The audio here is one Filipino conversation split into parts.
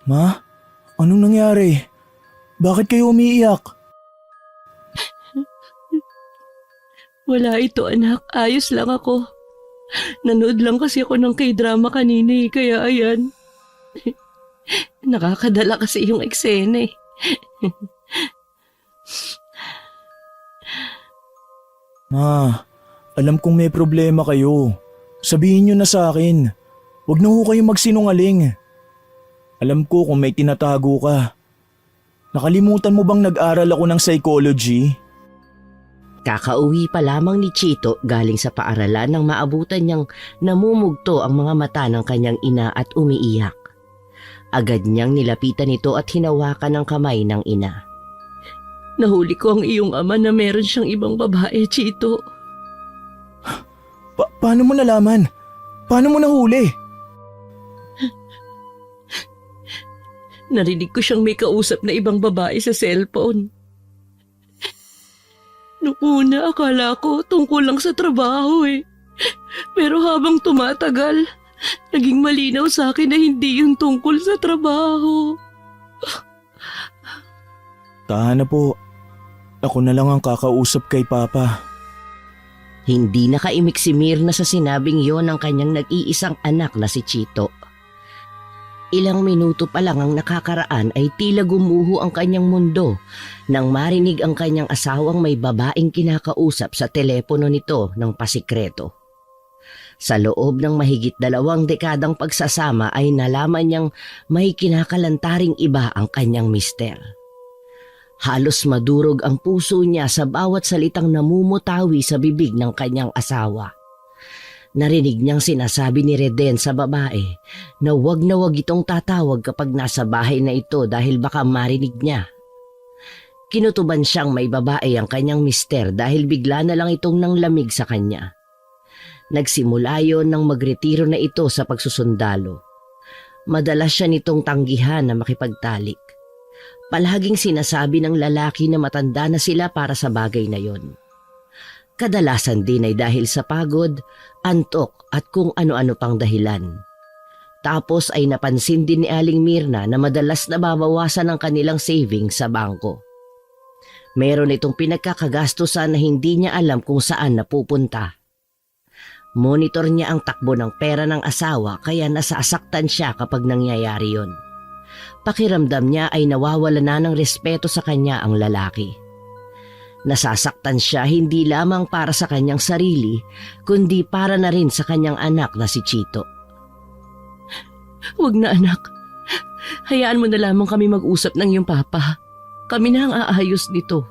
Ma, anong nangyari? Bakit kayo umiiyak? Wala ito anak, ayos lang ako. Nanood lang kasi ako ng K-drama kanina kaya ayan. Nakakadala kasi yung eksena Ma, alam kong may problema kayo. Sabihin niyo na sa akin. Huwag na ho kayong magsinungaling. Alam ko kung may tinatago ka. Nakalimutan mo bang nag-aral ako ng psychology? Kakauwi pa lamang ni Chito galing sa paaralan nang maabutan niyang namumugto ang mga mata ng kanyang ina at umiiyak. Agad niyang nilapitan ito at hinawakan ang kamay ng ina. Nahuli ko ang iyong ama na meron siyang ibang babae, Chito. Paano mo nalaman? Paano mo nahuli? Narinig ko siyang may kausap na ibang babae sa cellphone. Noong una, akala ko tungkol lang sa trabaho Pero habang tumatagal, naging malinaw sa akin na hindi yun tungkol sa trabaho. Tahan na po. Ako na lang ang kakausap kay Papa. Hindi nakaimik si Mirna sa sinabing yon ng kanyang nag-iisang anak na si Chito. Ilang minuto pa lang ang nakakaraan ay tila gumuho ang kanyang mundo nang marinig ang kanyang asawang may babaeng kinakausap sa telepono nito ng pasikreto. Sa loob ng mahigit 2 dekadang pagsasama ay nalaman niyang may kinakalantaring iba ang kanyang mister. Halos madurog ang puso niya sa bawat salitang namumutawi sa bibig ng kanyang asawa. Narinig niyang sinasabi ni Reden sa babae na wag itong tatawag kapag nasa bahay na ito dahil baka marinig niya. Kinutuban siyang may babae ang kanyang mister dahil bigla na lang itong nanglamig sa kanya. Nagsimula yon nang magretiro na ito sa pagsusundalo. Madalas siya nitong tanggihan na makipagtalik. Palaging sinasabi ng lalaki na matanda na sila para sa bagay na yon. Kadalasan din ay dahil sa pagod, antok at kung ano-ano pang dahilan. Tapos ay napansin din ni Aling Mirna na madalas nababawasan ang kanilang savings sa bangko. Meron itong pinagkakagastusan na hindi niya alam kung saan napupunta. Monitor niya ang takbo ng pera ng asawa kaya nasasaktan siya kapag nangyayari yon. Pakiramdam niya ay nawawala na ng respeto sa kanya ang lalaki. Nasasaktan siya hindi lamang para sa kanyang sarili, kundi para na rin sa kanyang anak na si Chito. Huwag na anak. Hayaan mo na lamang kami mag-usap ng iyong papa. Kami na ang aayos nito.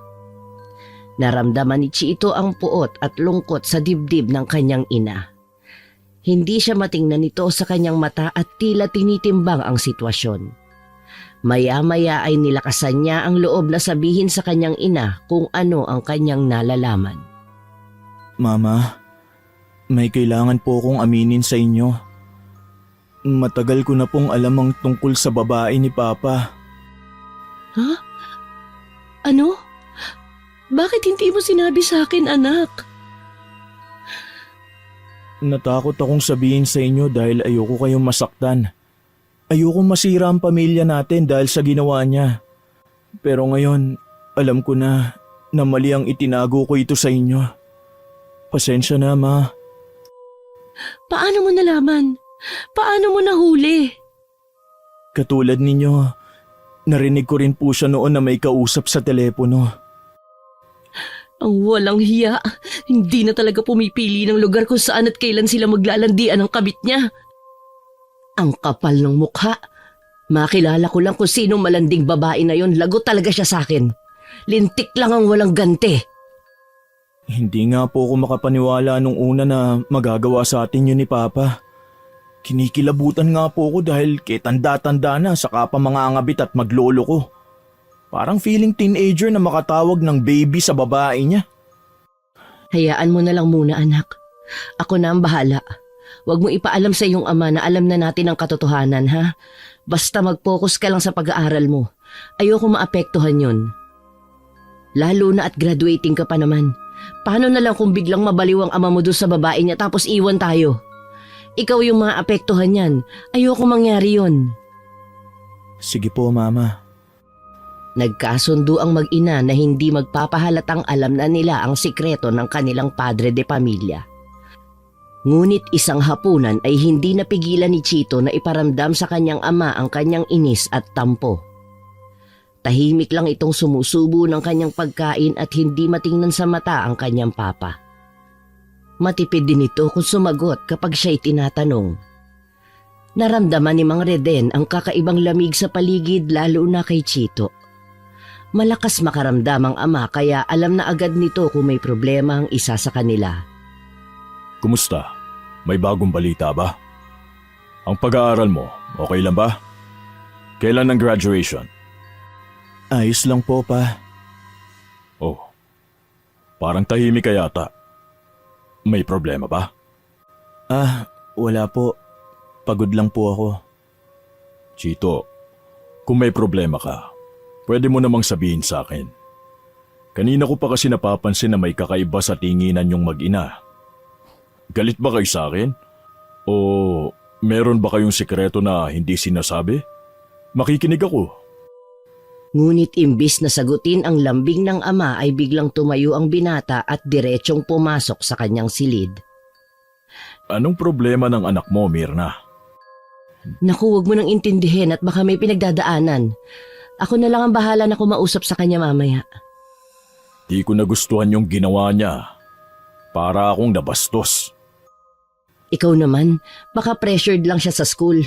Naramdaman ni Chito ang puot at lungkot sa dibdib ng kanyang ina. Hindi siya matingnan nito sa kanyang mata at tila tinitimbang ang sitwasyon. Maya-maya ay nilakasan niya ang loob na sabihin sa kanyang ina kung ano ang kanyang nalalaman. Mama, may kailangan po akong aminin sa inyo. Matagal ko na pong alam ang tungkol sa babae ni Papa. Ha? Ano? Bakit hindi mo sinabi sa akin, anak? Natakot akong sabihin sa inyo dahil ayoko kayong masaktan. Ayokong masira ang pamilya natin dahil sa ginawa niya. Pero ngayon, alam ko na mali ang itinago ko ito sa inyo. Pasensya na, Ma. Paano mo nalaman? Paano mo nahuli? Katulad ninyo, narinig ko rin po siya noon na may kausap sa telepono. Ang walang hiya. Hindi na talaga pumipili ng lugar kung saan at kailan sila maglalandian ng kabit niya. Ang kapal ng mukha. Makilala ko lang kung sino malanding babae na yon. Lagot talaga siya sa akin. Lintik lang ang walang ganti. Hindi nga po ako makapaniwala nung una na magagawa sa atin yun ni Papa. Kinikilabutan nga po ako dahil kay tanda-tanda na saka pa mangangabit at maglolo ko. Parang feeling teenager na makatawag ng baby sa babae niya. Hayaan mo na lang muna, anak. Ako na ang bahala. Huwag mo ipaalam sa iyong ama na alam na natin ang katotohanan, ha? Basta mag-focus ka lang sa pag-aaral mo. Ayoko maapektuhan yon. Lalo na at graduating ka pa naman. Paano na lang kung biglang mabaliw ang ama mo doon sa babae niya tapos iwan tayo? Ikaw yung maapektuhan yan. Ayoko mangyari yon. Sige po, Mama. Nagkasundo ang mag-ina na hindi magpapahalatang alam na nila ang sikreto ng kanilang padre de pamilya. Ngunit isang hapunan ay hindi napigilan ni Chito na iparamdam sa kanyang ama ang kanyang inis at tampo. Tahimik lang itong sumusubo ng kanyang pagkain at hindi matingnan sa mata ang kanyang papa. Matipid din ito kung sumagot kapag siya'y tinatanong. Naramdaman ni Mang Reden ang kakaibang lamig sa paligid lalo na kay Chito. Malakas makaramdam ang ama kaya alam na agad nito kung may problema ang isa sa kanila. Kumusta? May bagong balita ba? Ang pag-aaral mo, okay lang ba? Kailan ang graduation? Ayos lang po, Pa. Oh, parang tahimik ka yata. May problema ba? Wala po. Pagod lang po ako. Chito, kung may problema ka, pwede mo namang sabihin sa akin. Kanina ko pa kasi napapansin na may kakaiba sa tinginan yung mag-ina. Galit ba kayo sa akin? O meron ba kayong sikreto na hindi sinasabi? Makikinig ako. Ngunit imbis na sagutin ang lambing ng ama ay biglang tumayo ang binata at diretsong pumasok sa kanyang silid. Anong problema ng anak mo, Mirna? Naku, huwag mo nang intindihin at baka may pinagdadaanan. Ako na lang ang bahala na kumausap sa kanya mamaya. Di ko nagustuhan yung ginawa niya. Para akong nabastos. Ikaw naman, baka pressured lang siya sa school.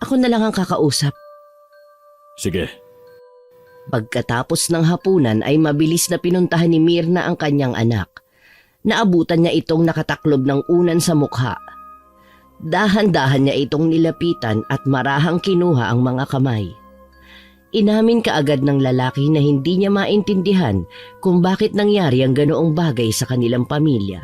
Ako na lang ang kakausap. Sige. Pagkatapos ng hapunan ay mabilis na pinuntahan ni Mirna ang kanyang anak. Naabutan niya itong nakataklob ng unan sa mukha. Dahan-dahan niya itong nilapitan at marahang kinuha ang mga kamay. Inamin kaagad ng lalaki na hindi niya maintindihan kung bakit nangyari ang ganoong bagay sa kanilang pamilya.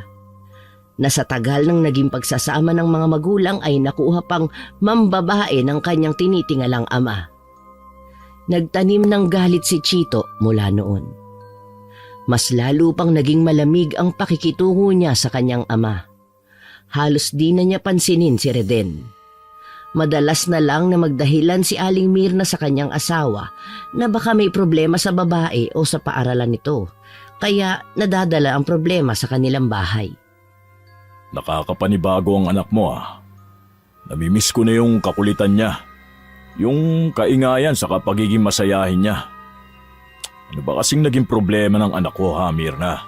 Na sa tagal ng naging pagsasama ng mga magulang ay nakuha pang mambabae ng kanyang tinitingalang ama. Nagtanim ng galit si Chito mula noon. Mas lalo pang naging malamig ang pakikitungo niya sa kanyang ama. Halos di na niya pansinin si Reden. Madalas na lang na magdahilan si Aling Mirna sa kanyang asawa na baka may problema sa babae o sa paaralan nito, kaya nadadala ang problema sa kanilang bahay. Nakakapanibago ang anak mo ah. Namimiss ko na yung kakulitan niya. Yung kaingayan sa pagiging masayahin niya. Ano ba kasing naging problema ng anak ko ha, Mirna?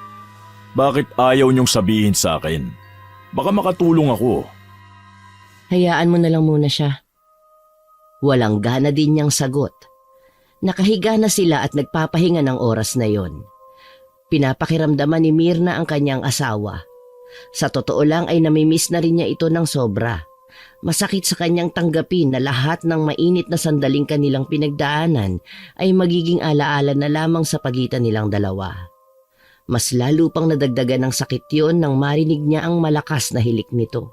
Bakit ayaw niyong sabihin sa akin? Baka makatulong ako. Hayaan mo na lang muna siya. Walang gana din niyang sagot. Nakahiga na sila at nagpapahinga ng oras na yon. Pinapakiramdaman ni Mirna ang kanyang asawa. Sa totoo lang ay namimiss na rin niya ito ng sobra. Masakit sa kanyang tanggapin na lahat ng mainit na sandaling kanilang pinagdaanan ay magiging alaala na lamang sa pagitan nilang dalawa. Mas lalo pang nadagdagan ng sakit yon nang marinig niya ang malakas na hilik nito.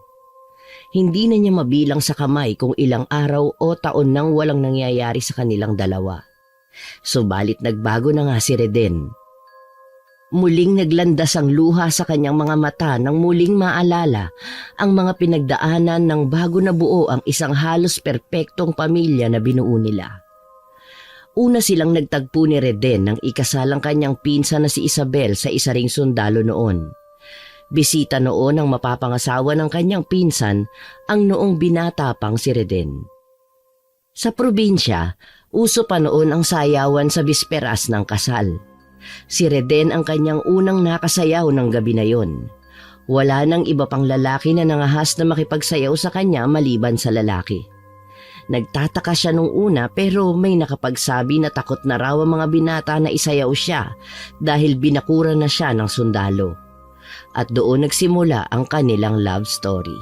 Hindi na niya mabilang sa kamay kung ilang araw o taon nang walang nangyayari sa kanilang dalawa. Subalit nagbago na nga si Reden. Muling naglandas ang luha sa kanyang mga mata nang muling maalala ang mga pinagdaanan ng bago na buo ang isang halos perpektong pamilya na binuo nila. Una silang nagtagpo ni Reden nang ikasalang kanyang pinsan na si Isabel sa isa ring sundalo noon. Bisita noon ang mapapangasawa ng kanyang pinsan ang noong binata pang si Reden. Sa probinsya, uso pa noon ang sayawan sa bisperas ng kasal. Si Reden ang kanyang unang nakasayaw ng gabi na yon. Wala nang iba pang lalaki na nangahas na makipagsayaw sa kanya maliban sa lalaki. Nagtataka siya nung una pero may nakapagsabi na takot na raw ang mga binata na isayaw siya dahil binakuran na siya ng sundalo. At doon nagsimula ang kanilang love story.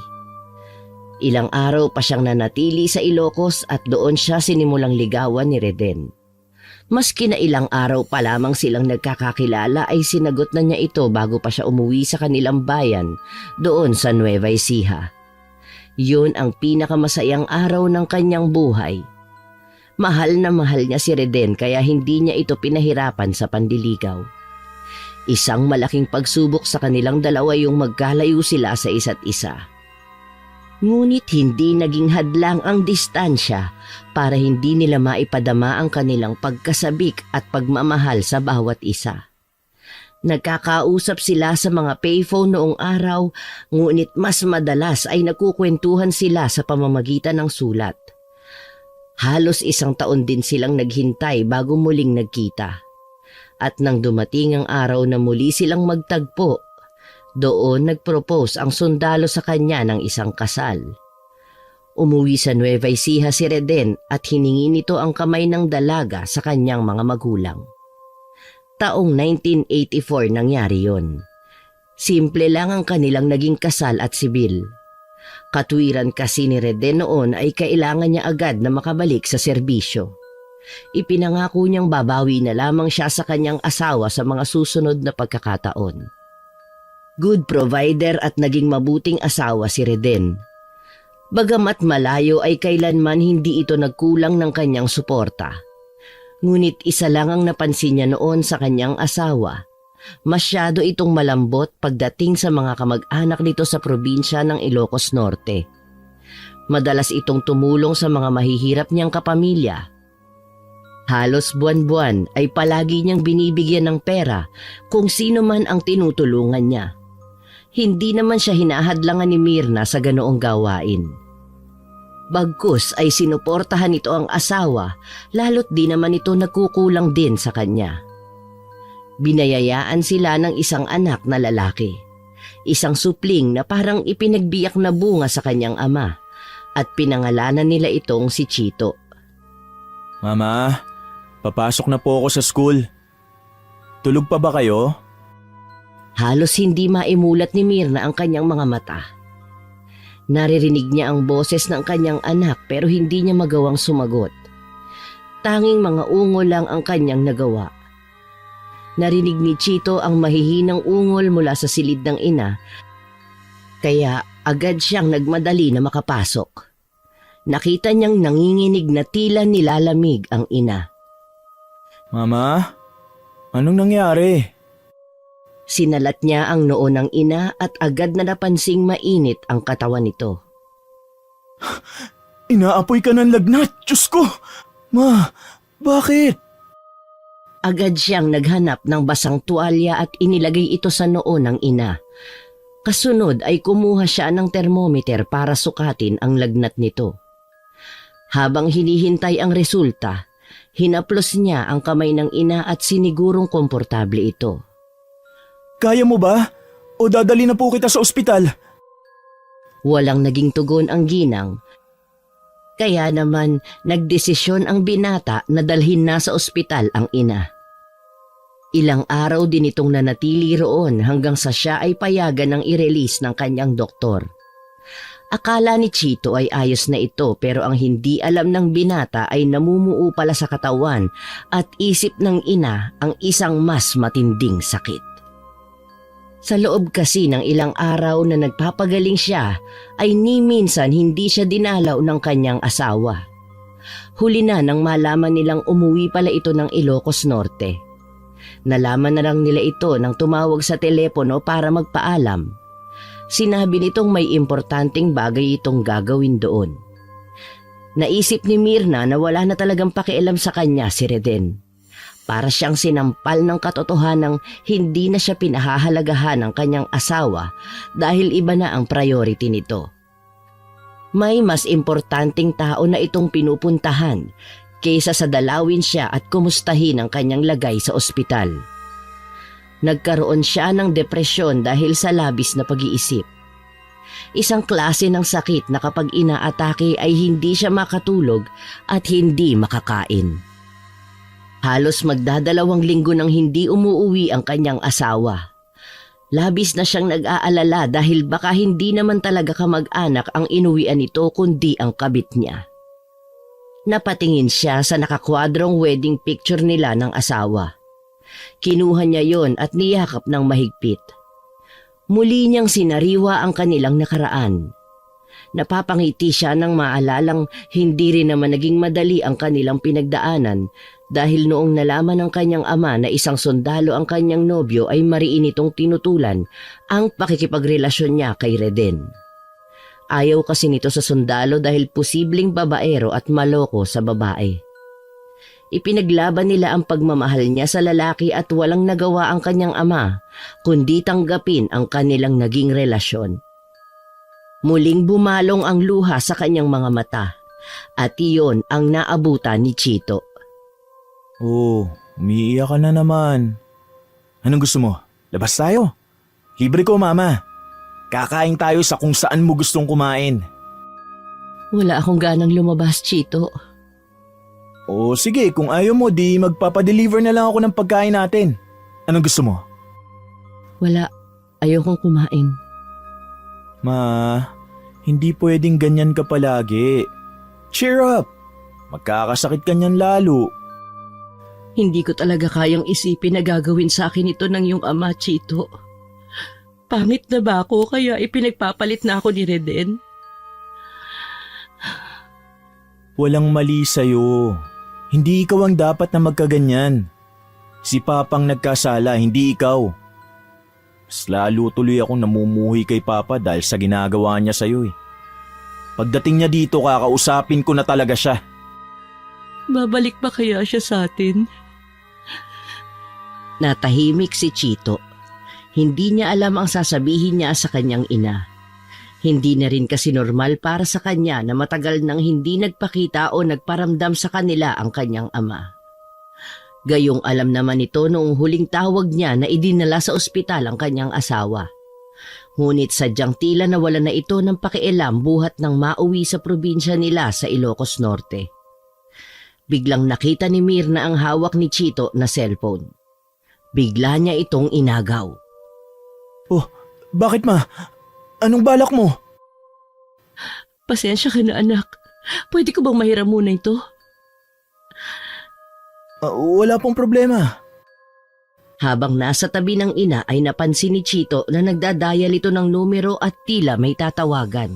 Ilang araw pa siyang nanatili sa Ilocos at doon siya sinimulang ligawan ni Reden. Maski na ilang araw pa lamang silang nagkakakilala ay sinagot na niya ito bago pa siya umuwi sa kanilang bayan doon sa Nueva Ecija. Yun ang pinakamasayang araw ng kanyang buhay. Mahal na mahal niya si Reden kaya hindi niya ito pinahirapan sa pandiligaw. Isang malaking pagsubok sa kanilang dalawa yung magkalayo sila sa isa't isa. Ngunit hindi naging hadlang ang distansya para hindi nila maipadama ang kanilang pagkasabik at pagmamahal sa bawat isa. Nagkakausap sila sa mga payphone noong araw, ngunit mas madalas ay nagkukwentuhan sila sa pamamagitan ng sulat. Halos 1 taon din silang naghintay bago muling nagkita. At nang dumating ang araw na muli silang magtagpo, doon nagpropose ang sundalo sa kanya ng isang kasal. Umuwi sa Nueva Ecija si Reden at hiningi nito ang kamay ng dalaga sa kanyang mga magulang. Taong 1984 nangyari yon. Simple lang ang kanilang naging kasal at sibil. Katwiran kasi ni Reden noon ay kailangan niya agad na makabalik sa serbisyo. Ipinangako niyang babawi na lamang siya sa kanyang asawa sa mga susunod na pagkakataon. Good provider at naging mabuting asawa si Reden. Bagamat malayo ay kailanman hindi ito nagkulang ng kanyang suporta. Ngunit isa lang ang napansin niya noon sa kanyang asawa. Masyado itong malambot pagdating sa mga kamag-anak nito sa probinsya ng Ilocos Norte. Madalas itong tumulong sa mga mahihirap niyang kapamilya. Halos buwan-buwan ay palagi niyang binibigyan ng pera kung sino man ang tinutulungan niya. Hindi naman siya hinahadlangan ni Mirna sa ganoong gawain. Bagkus ay sinuportahan nito ang asawa, lalo't di naman ito nagkukulang din sa kanya. Binayayaan sila ng isang anak na lalaki, isang supling na parang ipinagbiyak na bunga sa kanyang ama, at pinangalanan nila itong si Chito. Mama, papasok na po ako sa school. Tulog pa ba kayo? Halos hindi maimulat ni Mirna ang kanyang mga mata. Naririnig niya ang boses ng kanyang anak pero hindi niya magawang sumagot. Tanging mga ungol lang ang kanyang nagawa. Narinig ni Chito ang mahihinang ungol mula sa silid ng ina, kaya agad siyang nagmadali na makapasok. Nakita niyang nanginginig na tila nilalamig ang ina. Mama, anong nangyari? Sinalat niya ang noo ng ina at agad na napansing mainit ang katawan nito. Inaapoy ka ng lagnat, Diyos ko! Ma, bakit? Agad siyang naghanap ng basang tuwalya at inilagay ito sa noo ng ina. Kasunod ay kumuha siya ng thermometer para sukatin ang lagnat nito. Habang hinihintay ang resulta, hinaplos niya ang kamay ng ina at sinigurong komportable ito. Kaya mo ba? O dadali na po kita sa ospital? Walang naging tugon ang ginang. Kaya naman nagdesisyon ang binata na dalhin na sa ospital ang ina. Ilang araw din itong nanatili roon hanggang sa siya ay payagan ng i-release ng kanyang doktor. Akala ni Chito ay ayos na ito pero ang hindi alam ng binata ay namumuo pala sa katawan at isip ng ina ang isang mas matinding sakit. Sa loob kasi ng ilang araw na nagpapagaling siya, ay ni minsan hindi siya dinalaw ng kanyang asawa. Huli na nang malaman nilang umuwi pala ito ng Ilocos Norte. Nalaman na lang nila ito nang tumawag sa telepono para magpaalam. Sinabi nitong may importanteng bagay itong gagawin doon. Naisip ni Mirna na wala na talagang pakialam sa kanya si Reden. Para siyang sinampal ng katotohanang hindi na siya pinahahalagahan ng kanyang asawa dahil iba na ang priority nito. May mas importanteng tao na itong pinupuntahan kaysa sa dalawin siya at kumustahin ang kanyang lagay sa ospital. Nagkaroon siya ng depresyon dahil sa labis na pag-iisip. Isang klase ng sakit na kapag inaatake ay hindi siya makatulog at hindi makakain. Halos magdadalawang linggo nang hindi umuuwi ang kanyang asawa. Labis na siyang nag-aalala dahil baka hindi naman talaga kamag-anak ang inuwian nito kundi ang kabit niya. Napatingin siya sa nakakwadrong wedding picture nila ng asawa. Kinuha niya yon at niyakap ng mahigpit. Muli niyang sinariwa ang kanilang nakaraan. Napapangiti siya nang maalalang hindi rin naman naging madali ang kanilang pinagdaanan dahil noong nalaman ng kanyang ama na isang sundalo ang kanyang nobyo ay mariin itong tinutulan ang pakikipagrelasyon niya kay Reden. Ayaw kasi nito sa sundalo dahil posibleng babaero at maloko sa babae. Ipinaglaban nila ang pagmamahal niya sa lalaki at walang nagawa ang kanyang ama kundi tanggapin ang kanilang naging relasyon. Muling bumalong ang luha sa kanyang mga mata at iyon ang naabutan ni Chito. Oh, umiiyak ka na naman. Anong gusto mo? Labas tayo. Libre ko, Mama. Kakain tayo sa kung saan mo gustong kumain. Wala akong ganang lumabas, Chito. O sige, kung ayaw mo, di magpapadeliver na lang ako ng pagkain natin. Anong gusto mo? Wala. Ayokong kumain. Ma, hindi pwedeng ganyan ka palagi. Cheer up! Magkakasakit ka niyan lalo. Hindi ko talaga kayang isipin na gagawin sa akin ito ng iyong ama, Chito. Pangit na ba ako kaya ipinagpapalit na ako ni Reden? Walang mali sa'yo. Hindi ikaw ang dapat na magkaganyan. Si Papang nagkasala, hindi ikaw. Mas lalo tuloy akong namumuhi kay Papa dahil sa ginagawa niya sa'yo eh. Pagdating niya dito, kakausapin ko na talaga siya. Babalik ba kaya siya sa atin? Natahimik si Chito. Hindi niya alam ang sasabihin niya sa kanyang ina. Hindi na rin kasi normal para sa kanya na matagal nang hindi nagpakita o nagparamdam sa kanila ang kanyang ama. Gayong alam naman ito noong huling tawag niya na idinala sa ospital ang kanyang asawa. Ngunit sadyang tila nawala na ito ng pakialam buhat nang mauwi sa probinsya nila sa Ilocos Norte. Biglang nakita ni Mirna ang hawak ni Chito na cellphone. Bigla niya itong inagaw. Oh, bakit ma? Anong balak mo? Pasensya ka na, anak. Pwede ko bang mahiram muna ito? Wala pong problema. Habang nasa tabi ng ina ay napansin ni Chito na nagdadayal ito ng numero at tila may tatawagan.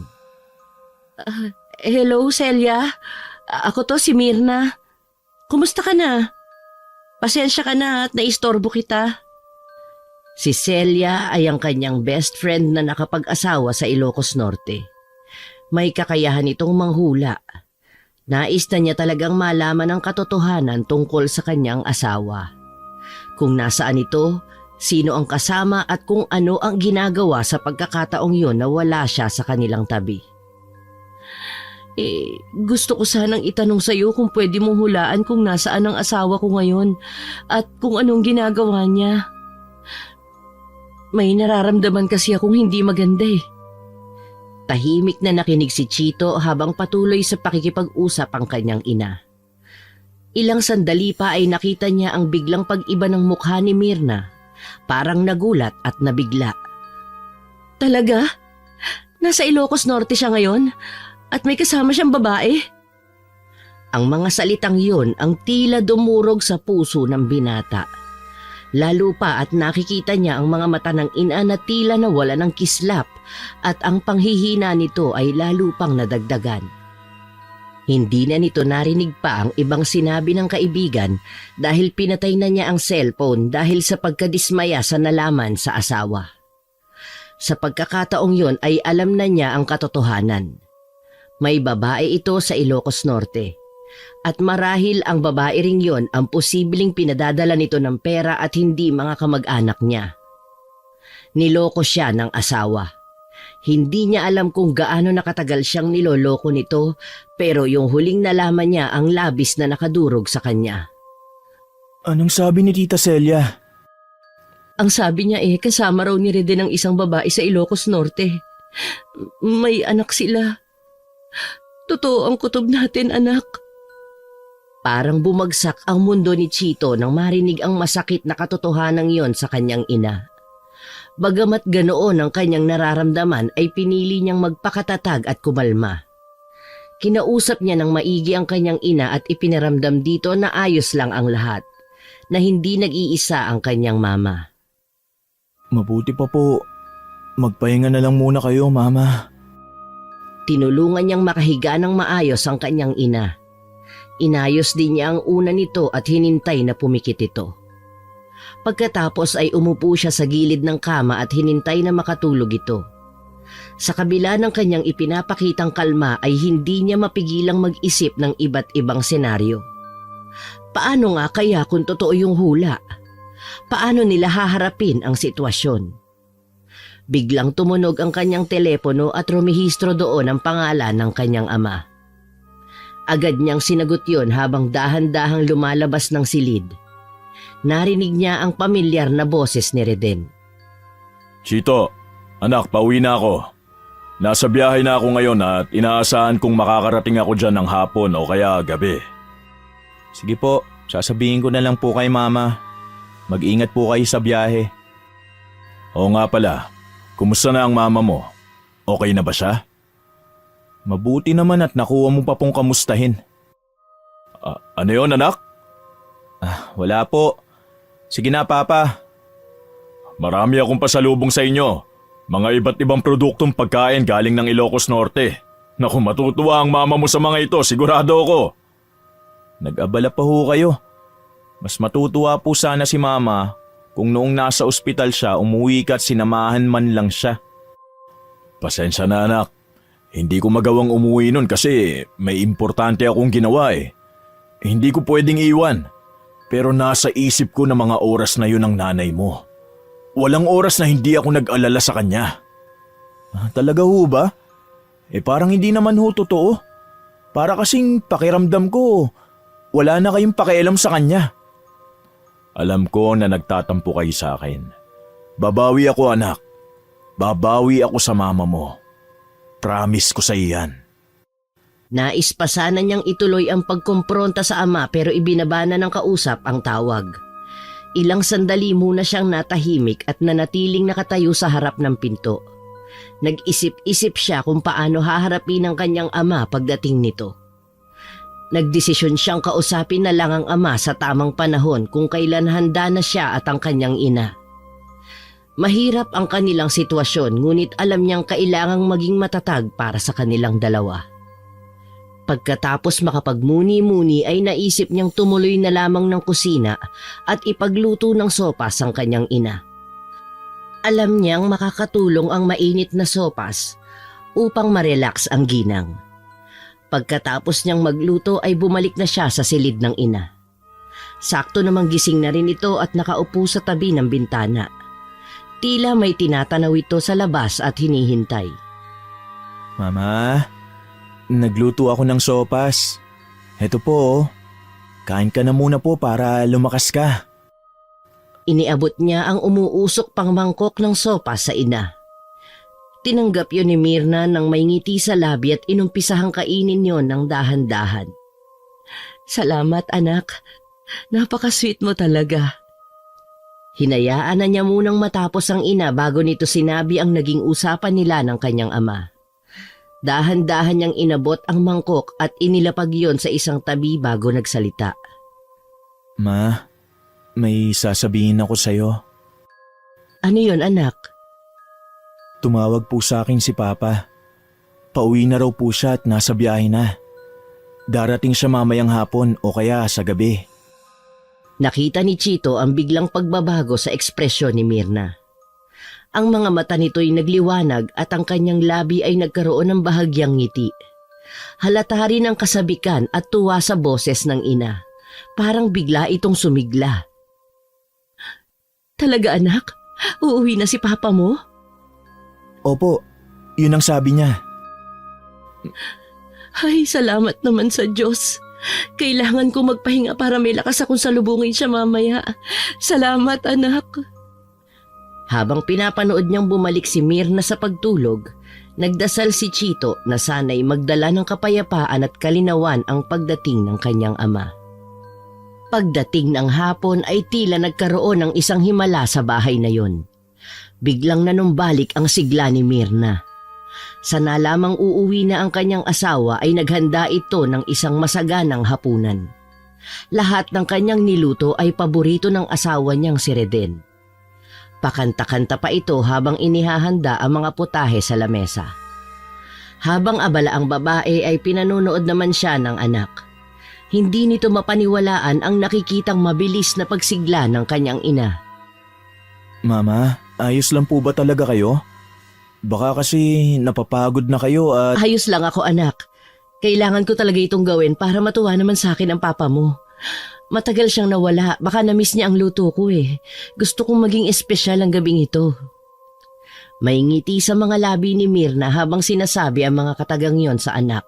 Hello, Celia. Ako to, si Mirna. Kumusta ka na? Pasensya ka na at naistorbo kita. Si Celia ay ang kanyang best friend na nakapag-asawa sa Ilocos Norte. May kakayahan itong manghula. Nais na niya talagang malaman ang katotohanan tungkol sa kanyang asawa. Kung nasaan ito, sino ang kasama at kung ano ang ginagawa sa pagkakataong yun na wala siya sa kanilang tabi. Gusto ko sanang itanong sa iyo kung pwede mong hulaan kung nasaan ang asawa ko ngayon at kung anong ginagawa niya. May nararamdaman kasi akong hindi maganda eh. Tahimik na nakinig si Chito habang patuloy sa pakikipag-usap ang kanyang ina. Ilang sandali pa ay nakita niya ang biglang pag-iba ng mukha ni Mirna. Parang nagulat at nabigla. Talaga? Nasa Ilocos Norte siya ngayon? At may kasama siyang babae? Ang mga salitang yun ang tila dumurog sa puso ng binata. Lalo pa at nakikita niya ang mga mata ng ina na tila nawala ng kislap at ang panghihina nito ay lalo pang nadagdagan. Hindi na nito narinig pa ang ibang sinabi ng kaibigan dahil pinatay na niya ang cellphone dahil sa pagkadismaya sa nalaman sa asawa. Sa pagkakataong yon ay alam na niya ang katotohanan. May babae ito sa Ilocos Norte. At marahil ang babae ring yon ang posibleng pinadadala nito ng pera at hindi mga kamag-anak niya. Niloko siya ng asawa. Hindi niya alam kung gaano nakatagal siyang niloloko nito pero yung huling nalaman niya ang labis na nakadurog sa kanya. Anong sabi ni Tita Celia? Ang sabi niya kasama raw ni Reden ang isang babae sa Ilocos Norte. May anak sila. Totoo ang kutob natin, anak. Parang bumagsak ang mundo ni Chito nang marinig ang masakit na katotohanan yon sa kanyang ina. Bagamat ganoon ang kanyang nararamdaman ay pinili niyang magpakatatag at kumalma. Kinausap niya ng maigi ang kanyang ina at ipinaramdam dito na ayos lang ang lahat, na hindi nag-iisa ang kanyang mama. Mabuti pa po. Magpahinga na lang muna kayo, Mama. Tinulungan niyang makahiga ng maayos ang kanyang ina. Inayos din niya ang una nito at hinintay na pumikit ito. Pagkatapos ay umupo siya sa gilid ng kama at hinintay na makatulog ito. Sa kabila ng kanyang ipinapakitang kalma ay hindi niya mapigilang mag-isip ng iba't ibang senaryo. Paano nga kaya kung totoo yung hula? Paano nila haharapin ang sitwasyon? Biglang tumunog ang kanyang telepono at rumihistro doon ang pangalan ng kanyang ama. Agad niyang sinagot yon habang dahan-dahang lumalabas ng silid. Narinig niya ang pamilyar na boses ni Reden. Chito, anak, pauwi na ako. Nasa biyahe na ako ngayon at inaasahan kong makakarating ako dyan ng hapon o kaya gabi. Sige po, sasabihin ko na lang po kay mama. Mag-ingat po kayo sa biyahe. Oo nga pala, kumusta na ang mama mo? Okay na ba siya? Mabuti naman at nakuha mo pa pong kamustahin. Ano yon, anak? Wala po. Sige na, Papa. Marami akong pasalubong sa inyo. Mga iba't ibang produktong pagkain galing ng Ilocos Norte. Naku, matutuwa ang mama mo sa mga ito, sigurado ako. Nag-abala pa ho kayo. Mas matutuwa po sana si mama kung noong nasa ospital siya umuwi ka at sinamahan man lang siya. Pasensya na, anak. Hindi ko magawang umuwi nun kasi may importante akong ginawa eh. Hindi ko pwedeng iwan. Pero nasa isip ko na mga oras na yun ang nanay mo. Walang oras na hindi ako nag-alala sa kanya. Talaga ho ba? Parang hindi naman ho totoo. Para kasing pakiramdam ko, wala na kayong pakialam sa kanya. Alam ko na nagtatampo kayo sa akin. Babawi ako, anak. Babawi ako sa mama mo. Promise ko sa iyan. Nais pa sana niyang ituloy ang pagkumpronta sa ama pero ibinabana ng kausap ang tawag. Ilang sandali muna siyang natahimik at nanatiling nakatayo sa harap ng pinto. Nag-isip-isip siya kung paano haharapin ang kanyang ama pagdating nito. Nagdesisyon siyang kausapin na lang ang ama sa tamang panahon kung kailan handa na siya at ang kanyang ina. Mahirap ang kanilang sitwasyon ngunit alam niyang kailangang maging matatag para sa kanilang dalawa. Pagkatapos makapagmuni-muni ay naisip niyang tumuloy na lamang ng kusina at ipagluto ng sopas ang kanyang ina. Alam niyang makakatulong ang mainit na sopas upang ma-relax ang ginang. Pagkatapos niyang magluto ay bumalik na siya sa silid ng ina. Sakto namang gising na rin ito at nakaupo sa tabi ng bintana. Tila may tinatanaw ito sa labas at hinihintay. Mama, nagluto ako ng sopas. Heto po, kain ka na muna po para lumakas ka. Iniabot niya ang umuusok pang mangkok ng sopas sa ina. Tinanggap yun ni Mirna nang may ngiti sa labi at inumpisahang kainin yon ng dahan-dahan. Salamat anak, napaka-sweet mo talaga. Hinayaan na niya munang matapos ang ina bago nito sinabi ang naging usapan nila ng kanyang ama. Dahan-dahan niyang inabot ang mangkok at inilapag yon sa isang tabi bago nagsalita. Ma, may sasabihin ako sa'yo. Ano yon anak? Tumawag po sa akin si Papa. Pauwi na raw po siya at nasa biyahe na. Darating siya mamayang hapon o kaya sa gabi. Nakita ni Chito ang biglang pagbabago sa ekspresyon ni Mirna. Ang mga mata nito'y nagliwanag at ang kanyang labi ay nagkaroon ng bahagyang ngiti. Halata rin ang kasabikan at tuwa sa boses ng ina. Parang bigla itong sumigla. Talaga anak? Uuwi na si Papa mo? Opo, yun ang sabi niya. Ay, salamat naman sa Diyos. Kailangan ko magpahinga para may lakas akong salubungin siya mamaya. Salamat, anak. Habang pinapanood niyang bumalik si Mirna sa pagtulog, nagdasal si Chito na sana'y magdala ng kapayapaan at kalinawan ang pagdating ng kanyang ama. Pagdating ng hapon ay tila nagkaroon ng isang himala sa bahay na yon. Biglang nanumbalik ang sigla ni Mirna. Sa nalamang uuwi na ang kanyang asawa ay naghanda ito ng isang masaganang hapunan. Lahat ng kanyang niluto ay paborito ng asawa niyang si Reden. Pakanta-kanta pa ito habang inihahanda ang mga putahe sa lamesa. Habang abala ang babae ay pinanonood naman siya ng anak. Hindi nito mapaniwalaan ang nakikitang mabilis na pagsigla ng kanyang ina. Mama, ayos lang po ba talaga kayo? Baka kasi napapagod na kayo at... Ayos lang ako anak. Kailangan ko talaga itong gawin para matuwa naman sa akin ang papa mo. Matagal siyang nawala, baka na-miss niya ang luto ko eh. Gusto kong maging espesyal ang gabing ito. May ngiti sa mga labi ni Mirna habang sinasabi ang mga katagang yon sa anak.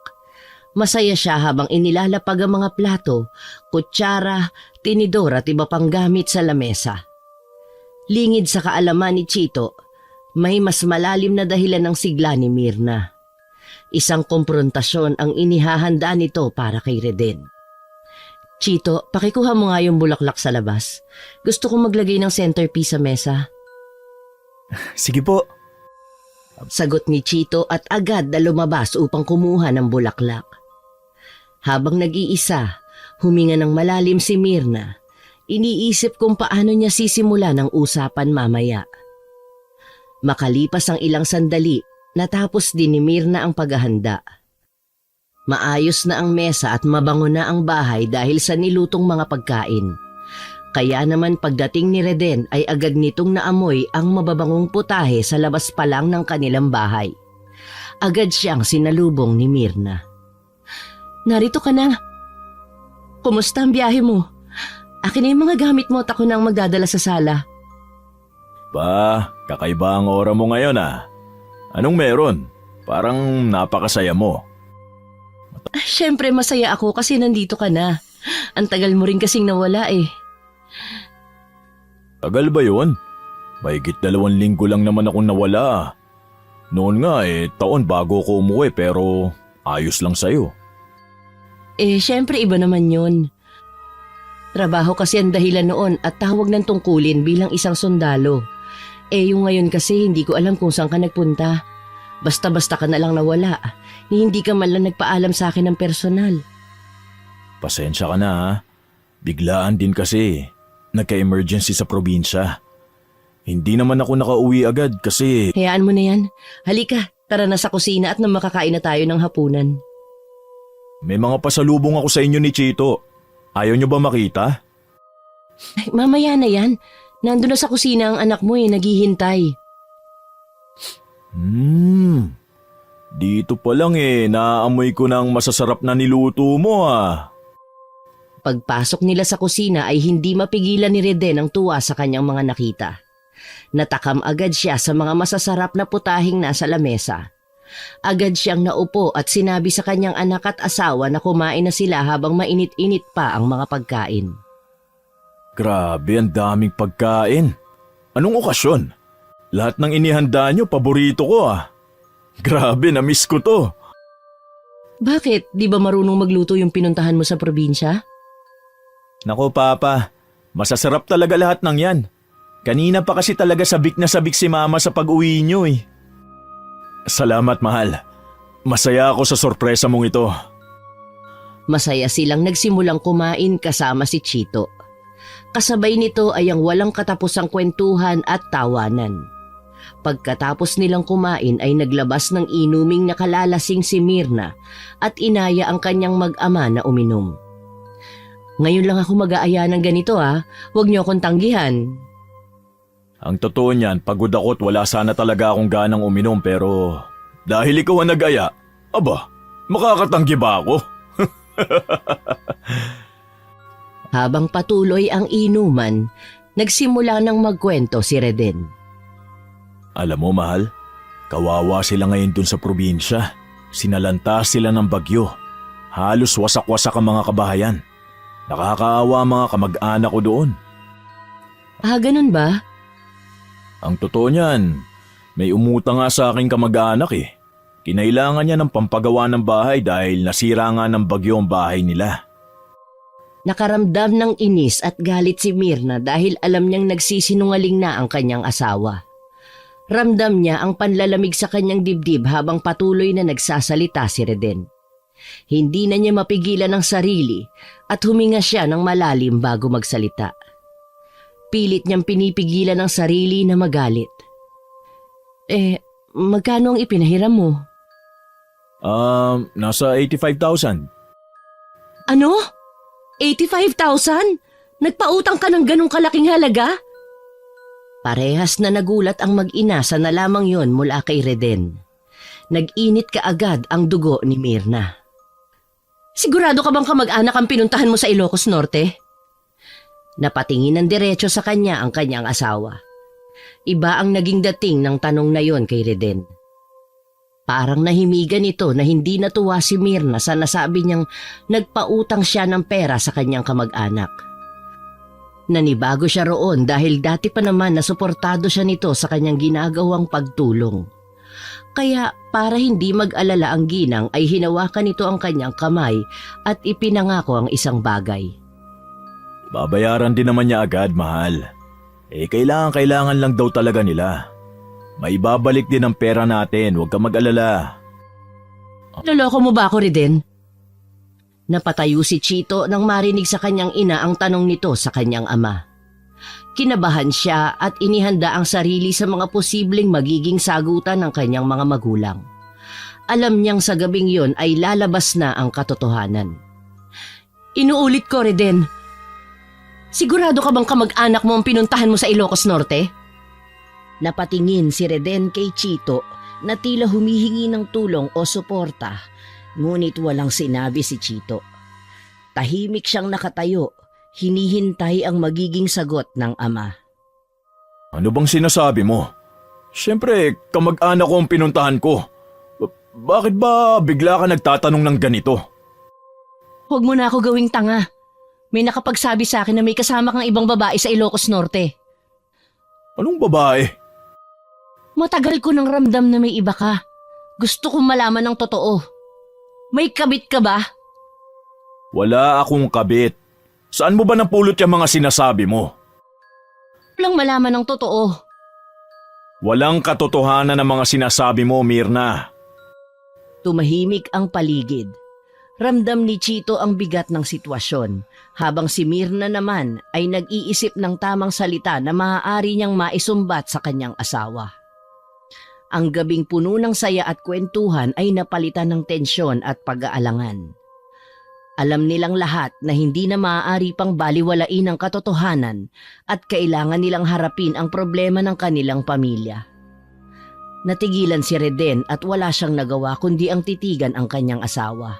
Masaya siya habang inilalapag ang mga plato, kutsara, tinidor at iba pang gamit sa lamesa. Lingid sa kaalaman ni Chito, may mas malalim na dahilan ng sigla ni Mirna. Isang komprontasyon ang inihahanda nito para kay Reden. Chito, pakikuha mo nga yung bulaklak sa labas. Gusto kong maglagay ng centerpiece sa mesa. Sige po. Sagot ni Chito at agad na lumabas upang kumuha ng bulaklak. Habang nag-iisa, huminga ng malalim si Mirna. Iniisip kung paano niya sisimula ng usapan mamaya. Makalipas ang ilang sandali, natapos din ni Mirna ang paghahanda. Maayos na ang mesa at mabango na ang bahay dahil sa nilutong mga pagkain. Kaya naman pagdating ni Reden ay agad nitong naamoy ang mababangong putahe sa labas pa lang ng kanilang bahay. Agad siyang sinalubong ni Mirna. Narito ka na. Kumusta ang biyahe mo? Akin na yung mga gamit mo at ako nang magdadala sa sala. Pa, kakaiba ang aura mo ngayon ah. Anong meron? Parang napakasaya mo. Siyempre masaya ako kasi nandito ka na. Ang tagal mo rin kasing nawala eh. Tagal ba yun? Mahigit 2 linggo lang naman akong nawala. Noon nga taon bago ko umuwi pero ayos lang sa'yo. Siyempre iba naman yun. Trabaho kasi ang dahilan noon at tawag ng tungkulin bilang isang sundalo. Yung ngayon kasi hindi ko alam kung saan ka nagpunta. Basta-basta ka na lang nawala. Hindi ka man lang nagpaalam sa akin ng personal. Pasensya ka na ha. Biglaan din kasi. Nagka-emergency sa probinsya. Hindi naman ako nakauwi agad kasi... Hayaan mo na yan. Halika, tara na sa kusina at na makakain na tayo ng hapunan. May mga pasalubong ako sa inyo ni Chito. Ayaw niyo ba makita? Ay, mamaya na yan. Nandun na sa kusina ang anak mo naghihintay. Dito pa lang naamoy ko ng masasarap na niluto mo ah. Pagpasok nila sa kusina ay hindi mapigilan ni Reden ang tuwa sa kanyang mga nakita. Natakam agad siya sa mga masasarap na putahing nasa lamesa. Agad siyang naupo at sinabi sa kanyang anak at asawa na kumain na sila habang mainit-init pa ang mga pagkain. Grabe, ang daming pagkain. Anong okasyon? Lahat ng inihanda nyo, paborito ko ah. Grabe, na-miss ko to. Bakit? Di ba marunong magluto yung pinuntahan mo sa probinsya? Nako Papa, masasarap talaga lahat ng yan. Kanina pa kasi talaga sabik na sabik si Mama sa pag-uwi nyo eh. Salamat mahal. Masaya ako sa sorpresa mong ito. Masaya silang nagsimulang kumain kasama si Chito. Kasabay nito ay ang walang katapusang kwentuhan at tawanan. Pagkatapos nilang kumain ay naglabas ng inuming nakalalasing si Mirna at inaya ang kanyang mag-ama na uminom. Ngayon lang ako mag-aaya ng ganito huwag niyo akong tanggihan. Ang totoo niyan, pagod ako at wala sana talaga akong ganang uminom pero dahil ikaw ang nag-aya, aba, makakatanggi ba ako? Habang patuloy ang inuman, nagsimula ng magkwento si Reden. Alam mo mahal, kawawa sila ngayon dun sa probinsya. Sinalanta sila ng bagyo. Halos wasak-wasak ang mga kabahayan. Nakakaawa mga kamag-anak ko doon. Ganun ba? Ang totoo niyan, may umutang nga sa aking kamag-anak Kinailangan niya ng pampagawa ng bahay dahil nasira nga ng bagyo ang bahay nila. Nakaramdam ng inis at galit si Mirna dahil alam niyang nagsisinungaling na ang kanyang asawa. Ramdam niya ang panlalamig sa kanyang dibdib habang patuloy na nagsasalita si Reden. Hindi na niya mapigilan ang sarili at huminga siya ng malalim bago magsalita. Pilit niyang pinipigilan ang sarili na magalit. Magkano ang ipinahiram mo? Nasa 85,000. Ano? 85,000? Nagpautang ka ng ganong kalaking halaga? Parehas na nagulat ang mag-ina sa nalamang yon mula kay Reden. Nag-init kaagad ang dugo ni Mirna. Sigurado ka bang kamag-anak ang pinuntahan mo sa Ilocos Norte? Napatingin ng diretso sa kanya ang kanyang asawa. Iba ang naging dating ng tanong na yon kay Reden. Parang nahimigan ito na hindi natuwa si Mirna sa nasabi niyang nagpautang siya ng pera sa kanyang kamag-anak. Nanibago siya roon dahil dati pa naman nasuportado siya nito sa kanyang ginagawang pagtulong. Kaya para hindi mag-alala ang ginang ay hinawakan nito ang kanyang kamay at ipinangako ang isang bagay. Babayaran din naman niya agad, mahal. Kailangan lang daw talaga nila. May babalik din ang pera natin, huwag ka mag-alala. Loloko mo ba ako, Reden? Napatayo si Chito nang marinig sa kanyang ina ang tanong nito sa kanyang ama. Kinabahan siya at inihanda ang sarili sa mga posibleng magiging sagutan ng kanyang mga magulang. Alam niyang sa gabing yon ay lalabas na ang katotohanan. Inuulit ko, Reden. Sigurado ka bang kamag-anak mo ang pinuntahan mo sa Ilocos Norte? Napatingin si Reden kay Chito na tila humihingi ng tulong o suporta, ngunit walang sinabi si Chito. Tahimik siyang nakatayo, hinihintay ang magiging sagot ng ama. Ano bang sinasabi mo? Siyempre, kamag-anak ko ang pinuntahan ko. Bakit ba bigla ka nagtatanong ng ganito? Huwag mo na ako gawing tanga. May nakapagsabi sa akin na may kasama kang ibang babae sa Ilocos Norte. Anong babae? Matagal ko nang ramdam na may iba ka. Gusto kong malaman ng totoo. May kabit ka ba? Wala akong kabit. Saan mo ba napulot yung mga sinasabi mo? Walang malaman ng totoo. Walang katotohanan ng mga sinasabi mo, Mirna. Tumahimik ang paligid. Ramdam ni Chito ang bigat ng sitwasyon, habang si Mirna naman ay nag-iisip ng tamang salita na maaari niyang maisumbat sa kanyang asawa. Ang gabing puno ng saya at kwentuhan ay napalitan ng tensyon at pag-aalangan. Alam nilang lahat na hindi na maaari pang baliwalain ang katotohanan at kailangan nilang harapin ang problema ng kanilang pamilya. Natigilan si Reden at wala siyang nagawa kundi ang titigan ang kanyang asawa.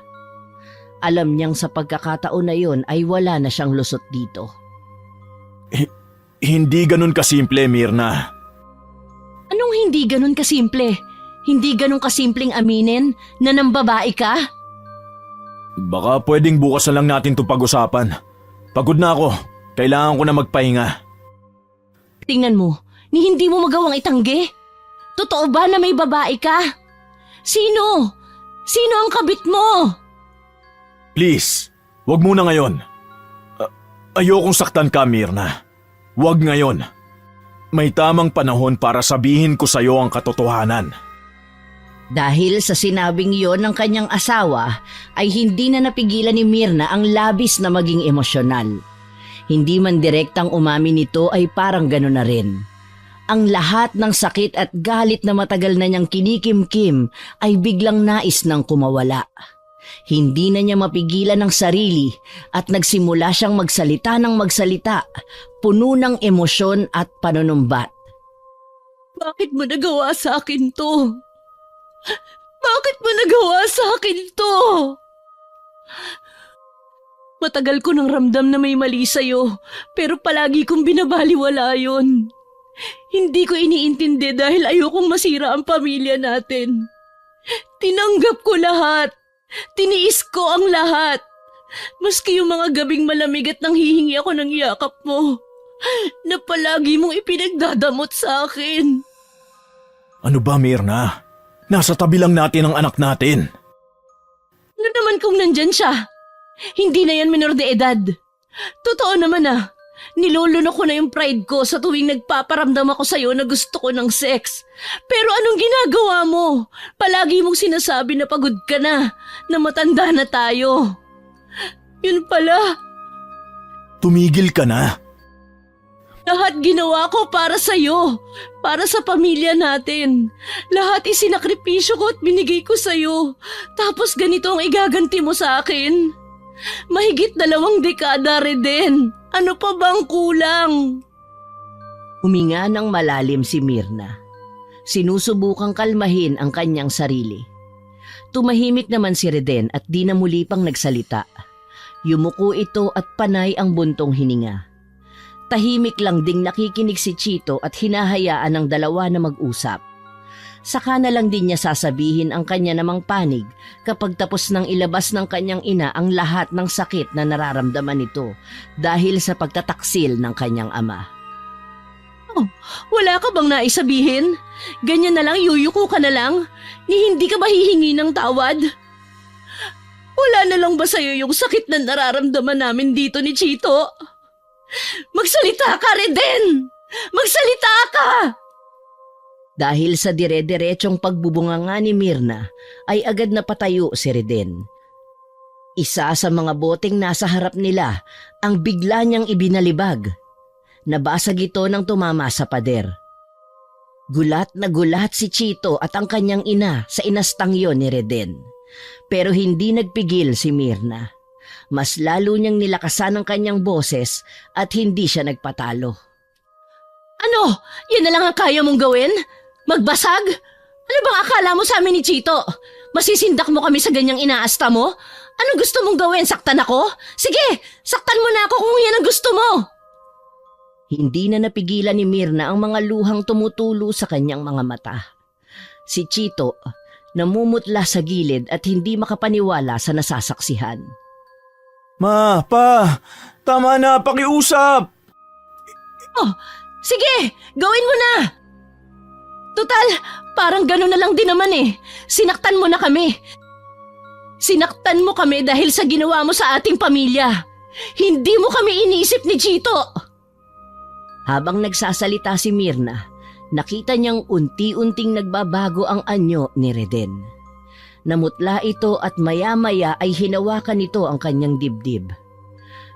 Alam niyang sa pagkakataon na yon ay wala na siyang lusot dito. Hindi ganun kasimple, Mirna. Anong hindi ganun kasimple? Hindi ganun kasimpleng aminin na nambabae ka? Baka pwedeng bukas na lang natin ito pag-usapan. Pagod na ako. Kailangan ko na magpahinga. Tingnan mo, ni hindi mo magawang itanggi. Totoo ba na may babae ka? Sino? Sino ang kabit mo? Please, wag muna ngayon. Ayokong saktan ka, Mirna. Wag ngayon. May tamang panahon para sabihin ko sa'yo ang katotohanan. Dahil sa sinabing yon ng kanyang asawa, ay hindi na napigilan ni Mirna ang labis na maging emosyonal. Hindi man direktang umamin nito ay parang gano'n na rin. Ang lahat ng sakit at galit na matagal na niyang kinikimkim ay biglang nais nang kumawala. Hindi na niya mapigilan ang sarili at nagsimula siyang magsalita ng magsalita, puno ng emosyon at panunumbat. Bakit mo nagawa sa akin to? Bakit mo nagawa sa akin to? Matagal ko nang ramdam na may mali sa'yo, pero palagi kong binabaliwala yun. Hindi ko iniintindi dahil ayokong masira ang pamilya natin. Tinanggap ko lahat. Tiniis ko ang lahat. Maski yung mga gabing malamig at nanghihingi ako ng yakap mo, na palagi mong ipinagdadamot sa akin. Ano ba, Mirna? Nasa tabi lang natin ang anak natin. Ano naman kung nandyan siya? Hindi na yan minor de edad. Totoo naman niluluno ko na yung pride ko sa tuwing nagpaparamdam ako sa'yo na gusto ko ng sex. Pero anong ginagawa mo? Palagi mong sinasabi na pagod ka na matanda na tayo. Yun pala. Tumigil ka na. Lahat ginawa ko para sa'yo, para sa pamilya natin. Lahat isinakripisyo ko at binigay ko sa'yo. Tapos ganito ang igaganti mo sa akin. Mahigit 2 dekada, Reden. Ano pa bang kulang? Huminga ng malalim si Mirna. Sinusubukang kalmahin ang kanyang sarili. Tumahimik naman si Reden at di na muli pang nagsalita. Yumuko ito at panay ang buntong hininga. Tahimik lang ding nakikinig si Chito at hinahayaan ang dalawa na mag-usap. Saka na lang din niya sasabihin ang kanya namang panig kapag tapos nang ilabas ng kanyang ina ang lahat ng sakit na nararamdaman nito dahil sa pagtataksil ng kanyang ama. Oh, wala ka bang naisabihin? Ganyan na lang, yuyuko ka na lang? Ni hindi ka ba hihingi ng tawad? Wala na lang ba sa'yo yung sakit na nararamdaman namin dito ni Chito? Magsalita ka, Reden! Magsalita ka! Dahil sa dire-diretsong pagbubunganga ni Mirna ay agad na patayo si Reden. Isa sa mga boteng nasa harap nila ang bigla niyang ibinalibag. Nabasag ito nang tumama sa pader. Gulat na gulat si Chito at ang kanyang ina sa inastang yon ni Reden. Pero hindi nagpigil si Mirna. Mas lalo niyang nilakasan ang kanyang boses at hindi siya nagpatalo. Ano? Yan na lang ang kaya mong gawin? Magbasag? Ano bang akala mo sa amin ni Chito? Masisindak mo kami sa ganyang inaasta mo? Anong gusto mong gawin? Saktan ako? Sige, saktan mo na ako kung yan ang gusto mo! Hindi na napigilan ni Mirna ang mga luhang tumutulo sa kanyang mga mata. Si Chito namumutla sa gilid at hindi makapaniwala sa nasasaksihan. Ma, pa, tama na, pakiusap! Oh, sige, gawin mo na! Total, parang gano'n na lang din naman eh. Sinaktan mo na kami. Sinaktan mo kami dahil sa ginawa mo sa ating pamilya. Hindi mo kami iniisip ni Chito. Habang nagsasalita si Mirna, nakita niyang unti-unting nagbabago ang anyo ni Reden. Namutla ito at maya-maya ay hinawakan nito ang kanyang dibdib.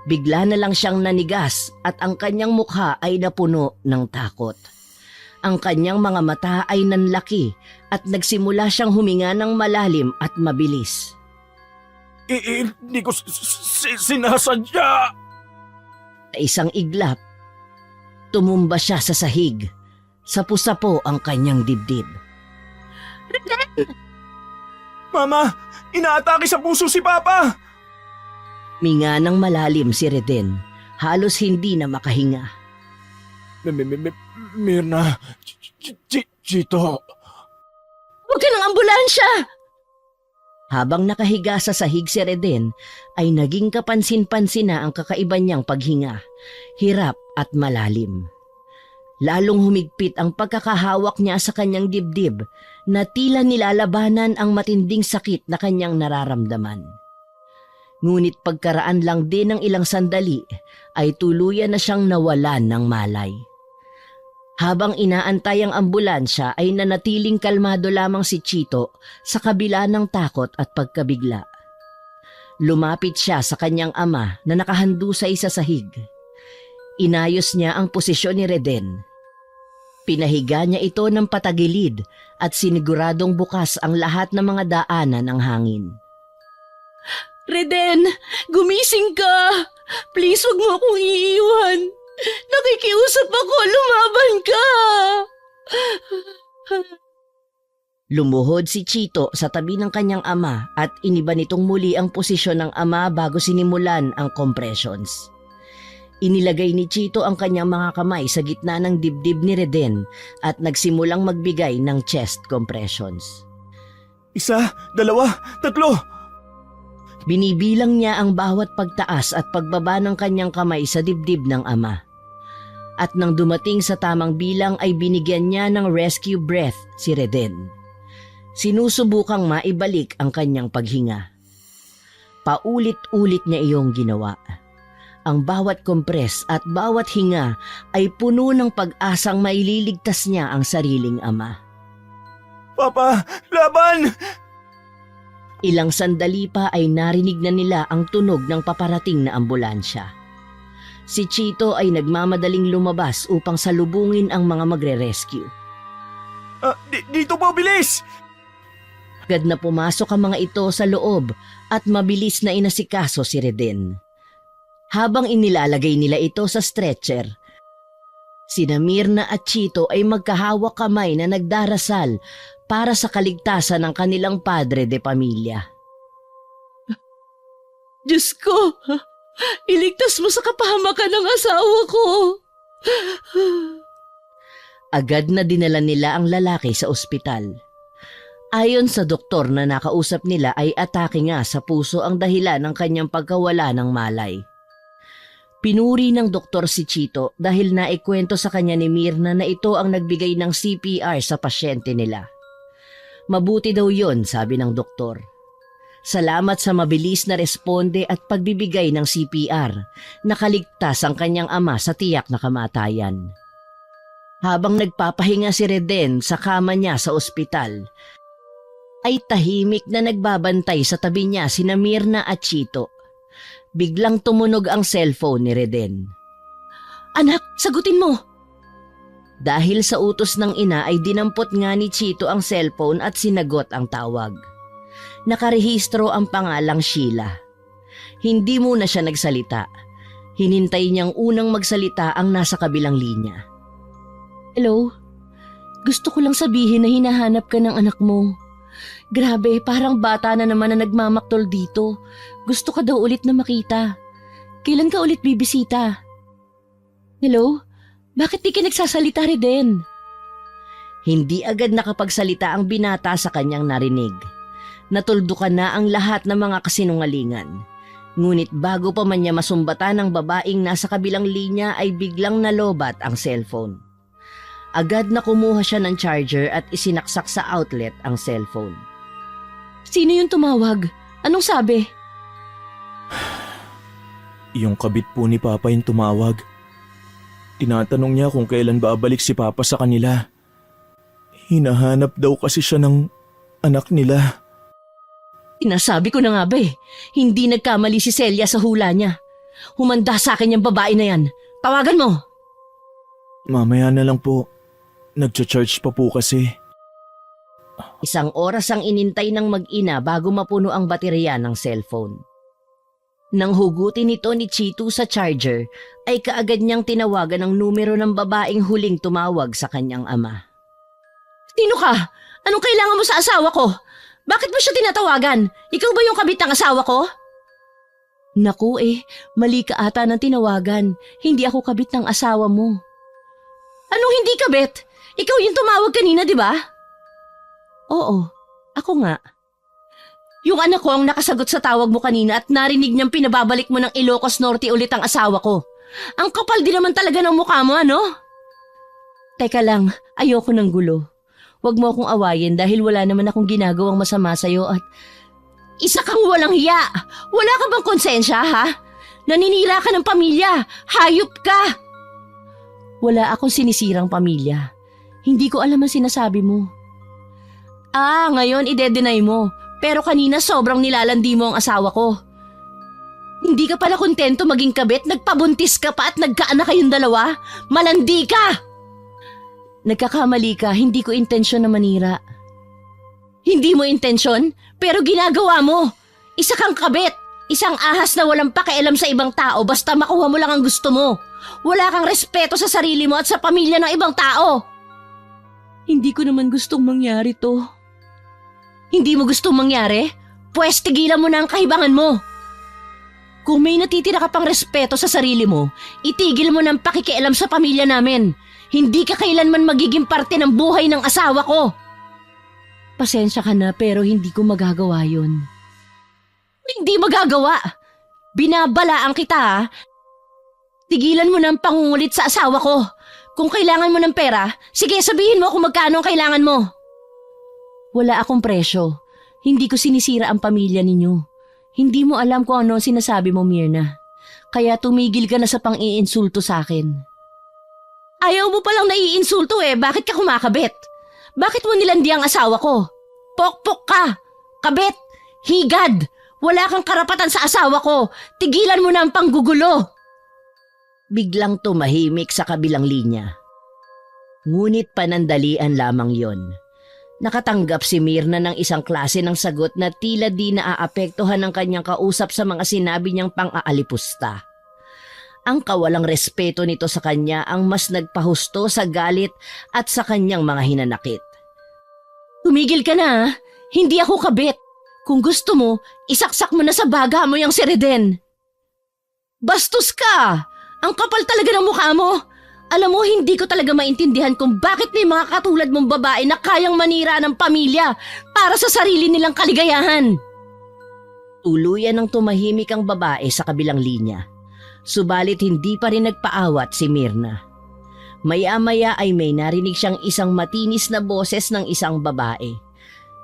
Bigla na lang siyang nanigas at ang kanyang mukha ay napuno ng takot. Ang kanyang mga mata ay nanlaki at nagsimula siyang huminga ng malalim at mabilis. Hindi ko sinasadya! Sa isang iglap, tumumba siya sa sahig. Sapu-sapo ang kanyang dibdib. Mama, inaatake sa puso si Papa! Minga ng malalim si Reden. Halos hindi na makahinga. Mirna, Chito. Huwag ka ng ambulansya! Habang nakahiga sa sahig si Reden, ay naging kapansin-pansin na ang kakaiba niyang paghinga. Hirap at malalim. Lalong humigpit ang pagkakahawak niya sa kanyang dibdib na tila nilalabanan ang matinding sakit na kanyang nararamdaman. Ngunit pagkaraan lang din ng ilang sandali ay tuluyan na siyang nawalan ng malay. Habang inaantay ang ambulansya ay nanatiling kalmado lamang si Chito sa kabila ng takot at pagkabigla. Lumapit siya sa kanyang ama na nakahandusay sa sahig. Inayos niya ang posisyon ni Reden. Pinahiga niya ito ng patagilid at siniguradong bukas ang lahat ng mga daanan ng hangin. Reden, gumising ka! Please, wag mo akong iiwan! Nakikiusap ako, lumaban ka! Lumuhod si Chito sa tabi ng kanyang ama at iniba nitong muli ang posisyon ng ama bago sinimulan ang compressions. Inilagay ni Chito ang kanyang mga kamay sa gitna ng dibdib ni Reden at nagsimulang magbigay ng chest compressions. 1, 2, 3. Binibilang niya ang bawat pagtaas at pagbaba ng kanyang kamay sa dibdib ng ama. At nang dumating sa tamang bilang ay binigyan niya ng rescue breath si Reden. Sinusubukang maibalik ang kanyang paghinga. Paulit-ulit niya iyong ginawa. Ang bawat kompres at bawat hinga ay puno ng pag-asang maililigtas niya ang sariling ama. Papa, laban! Ilang sandali pa ay narinig na nila ang tunog ng paparating na ambulansya. Si Chito ay nagmamadaling lumabas upang salubungin ang mga magre-rescue. Dito po, bilis! Agad na pumasok ang mga ito sa loob at mabilis na inasikaso si Reden. Habang inilalagay nila ito sa stretcher, Sina Mirna at Chito ay magkahawak kamay na nagdarasal para sa kaligtasan ng kanilang padre de pamilya. Diyos ko, iligtas mo sa kapahamakan ng asawa ko. Agad na dinala nila ang lalaki sa ospital. Ayon sa doktor na nakausap nila ay atake nga sa puso ang dahilan ng kanyang pagkawala ng malay. Pinuri ng doktor si Chito dahil naikwento sa kanya ni Mirna na ito ang nagbigay ng CPR sa pasyente nila. Mabuti daw yon, sabi ng doktor. Salamat sa mabilis na responde at pagbibigay ng CPR, nakaligtas ang kanyang ama sa tiyak na kamatayan. Habang nagpapahinga si Reden sa kama niya sa ospital, ay tahimik na nagbabantay sa tabi niya sina Mirna at Chito. Biglang tumunog ang cellphone ni Reden. Anak, sagutin mo. Dahil sa utos ng ina ay dinampot nga ni Chito ang cellphone at sinagot ang tawag. Nakarehistro ang pangalang Sheila. Hindi muna siya nagsalita. Hinintay niyang unang magsalita ang nasa kabilang linya. Hello? Gusto ko lang sabihin na hinahanap ka ng anak mo. Grabe, parang bata na naman na nagmamaktol dito. Gusto ka daw ulit na makita. Kailan ka ulit bibisita? Hello? Bakit di ka nagsasalita, Reden? Hindi agad nakapagsalita ang binata sa kanyang narinig. Natuldukan na ang lahat ng mga kasinungalingan. Ngunit bago pa man niya masumbatan ng babaeng nasa kabilang linya ay biglang nalobat ang cellphone. Agad na kumuha siya ng charger at isinaksak sa outlet ang cellphone. Sino yung tumawag? Anong sabi? Yung kabit po ni Papa yung tumawag. Tinatanong niya kung kailan babalik si Papa sa kanila. Hinahanap daw kasi siya ng anak nila. Sinasabi ko na nga ba hindi nagkamali si Celia sa hula niya. Humanda sa akin yung babae na yan. Tawagan mo! Mamaya na lang po. Nagcha-charge pa po kasi. Isang oras ang inintay ng mag-ina bago mapuno ang baterya ng cellphone. Nang hugutin ito ni Chito sa charger, ay kaagad niyang tinawagan ang numero ng babaeng huling tumawag sa kanyang ama. Sino ka? Anong kailangan mo sa asawa ko? Bakit mo siya tinatawagan? Ikaw ba yung kabit ng asawa ko? Naku mali ka ata ng tinawagan. Hindi ako kabit ng asawa mo. Anong hindi kabit? Ikaw yung tumawag kanina, di ba? Oo, ako nga. Yung anak ko ang nakasagot sa tawag mo kanina at narinig niyang pinababalik mo ng Ilocos Norte ulit ang asawa ko. Ang kapal din naman talaga ng mukha mo, ano? Teka lang, ayoko ng gulo. Huwag mo akong awayin dahil wala naman akong ginagawang masama sa'yo at isa kang walang hiya. Wala ka bang konsensya, ha? Naninira ka ng pamilya. Hayop ka! Wala akong sinisirang pamilya. Hindi ko alam ang sinasabi mo. Ngayon ide-deny mo. Pero kanina sobrang nilalandi mo ang asawa ko. Hindi ka pala kontento maging kabit, nagpabuntis ka pa at nagkaanak kayong dalawa? Malandi ka! Nagkakamali ka, hindi ko intensyon na manira. Hindi mo intensyon, pero ginagawa mo. Isa kang kabit, isang ahas na walang pakialam sa ibang tao basta makuha mo lang ang gusto mo. Wala kang respeto sa sarili mo at sa pamilya ng ibang tao. Hindi ko naman gustong mangyari to. Hindi mo gustong mangyari? Pwes tigilan mo na ang kahibangan mo. Kung may natitira ka pang respeto sa sarili mo, itigil mo ng pakikialam sa pamilya namin. Hindi ka kailanman magiging parte ng buhay ng asawa ko. Pasensya ka na pero hindi ko magagawa yun. Hindi magagawa. Binabalaan kita ha. Tigilan mo ng pangungulit sa asawa ko. Kung kailangan mo ng pera, sige sabihin mo kung magkano ang kailangan mo. Wala akong presyo. Hindi ko sinisira ang pamilya ninyo. Hindi mo alam kung ano ang sinasabi mo, Mirna. Kaya tumigil ka na sa pang-iinsulto sa akin. Ayaw mo palang naiinsulto bakit ka kumakabit? Bakit mo nilandi ang asawa ko? Pokpok ka! Kabit! Higad! Wala kang karapatan sa asawa ko! Tigilan mo na ang panggugulo! Biglang tumahimik sa kabilang linya. Ngunit panandalian lamang yon. Nakatanggap si Mirna ng isang klase ng sagot na tila di naaapektuhan ng kanyang kausap sa mga sinabi niyang pang-aalipusta. Ang kawalang respeto nito sa kanya ang mas nagpahusto sa galit at sa kanyang mga hinanakit. Tumigil ka na, ha? Hindi ako kabit. Kung gusto mo, isaksak mo na sa baga mo yung si Reden. Bastos ka! Ang kapal talaga ng mukha mo. Alam mo, hindi ko talaga maintindihan kung bakit may mga katulad mong babae na kayang manira ng pamilya para sa sarili nilang kaligayahan. Tuluyan ng tumahimik ang babae sa kabilang linya. Subalit hindi pa rin nagpaawat si Mirna. Maya-maya ay may narinig siyang isang matinis na boses ng isang babae.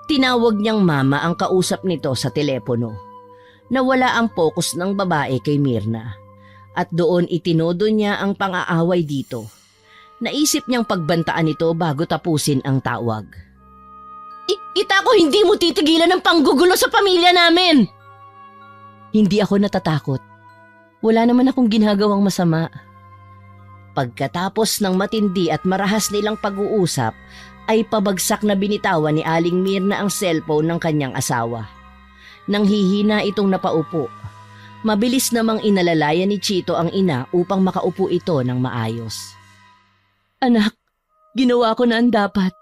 Tinawag niyang mama ang kausap nito sa telepono. Nawala ang focus ng babae kay Mirna. At doon itinodo niya ang pang-aaway dito. Naisip niyang pagbantaan ito bago tapusin ang tawag. Kita ko hindi mo titigilan ng panggugulo sa pamilya namin. Hindi ako natatakot. Wala naman akong ginagawang masama. Pagkatapos ng matindi at marahas nilang pag-uusap, ay pabagsak na binitawan ni Aling Mirna ang cellphone ng kanyang asawa. Nang hihina itong napaupo, mabilis namang inalalayan ni Chito ang ina upang makaupo ito ng maayos. Anak, ginawa ko na ang dapat.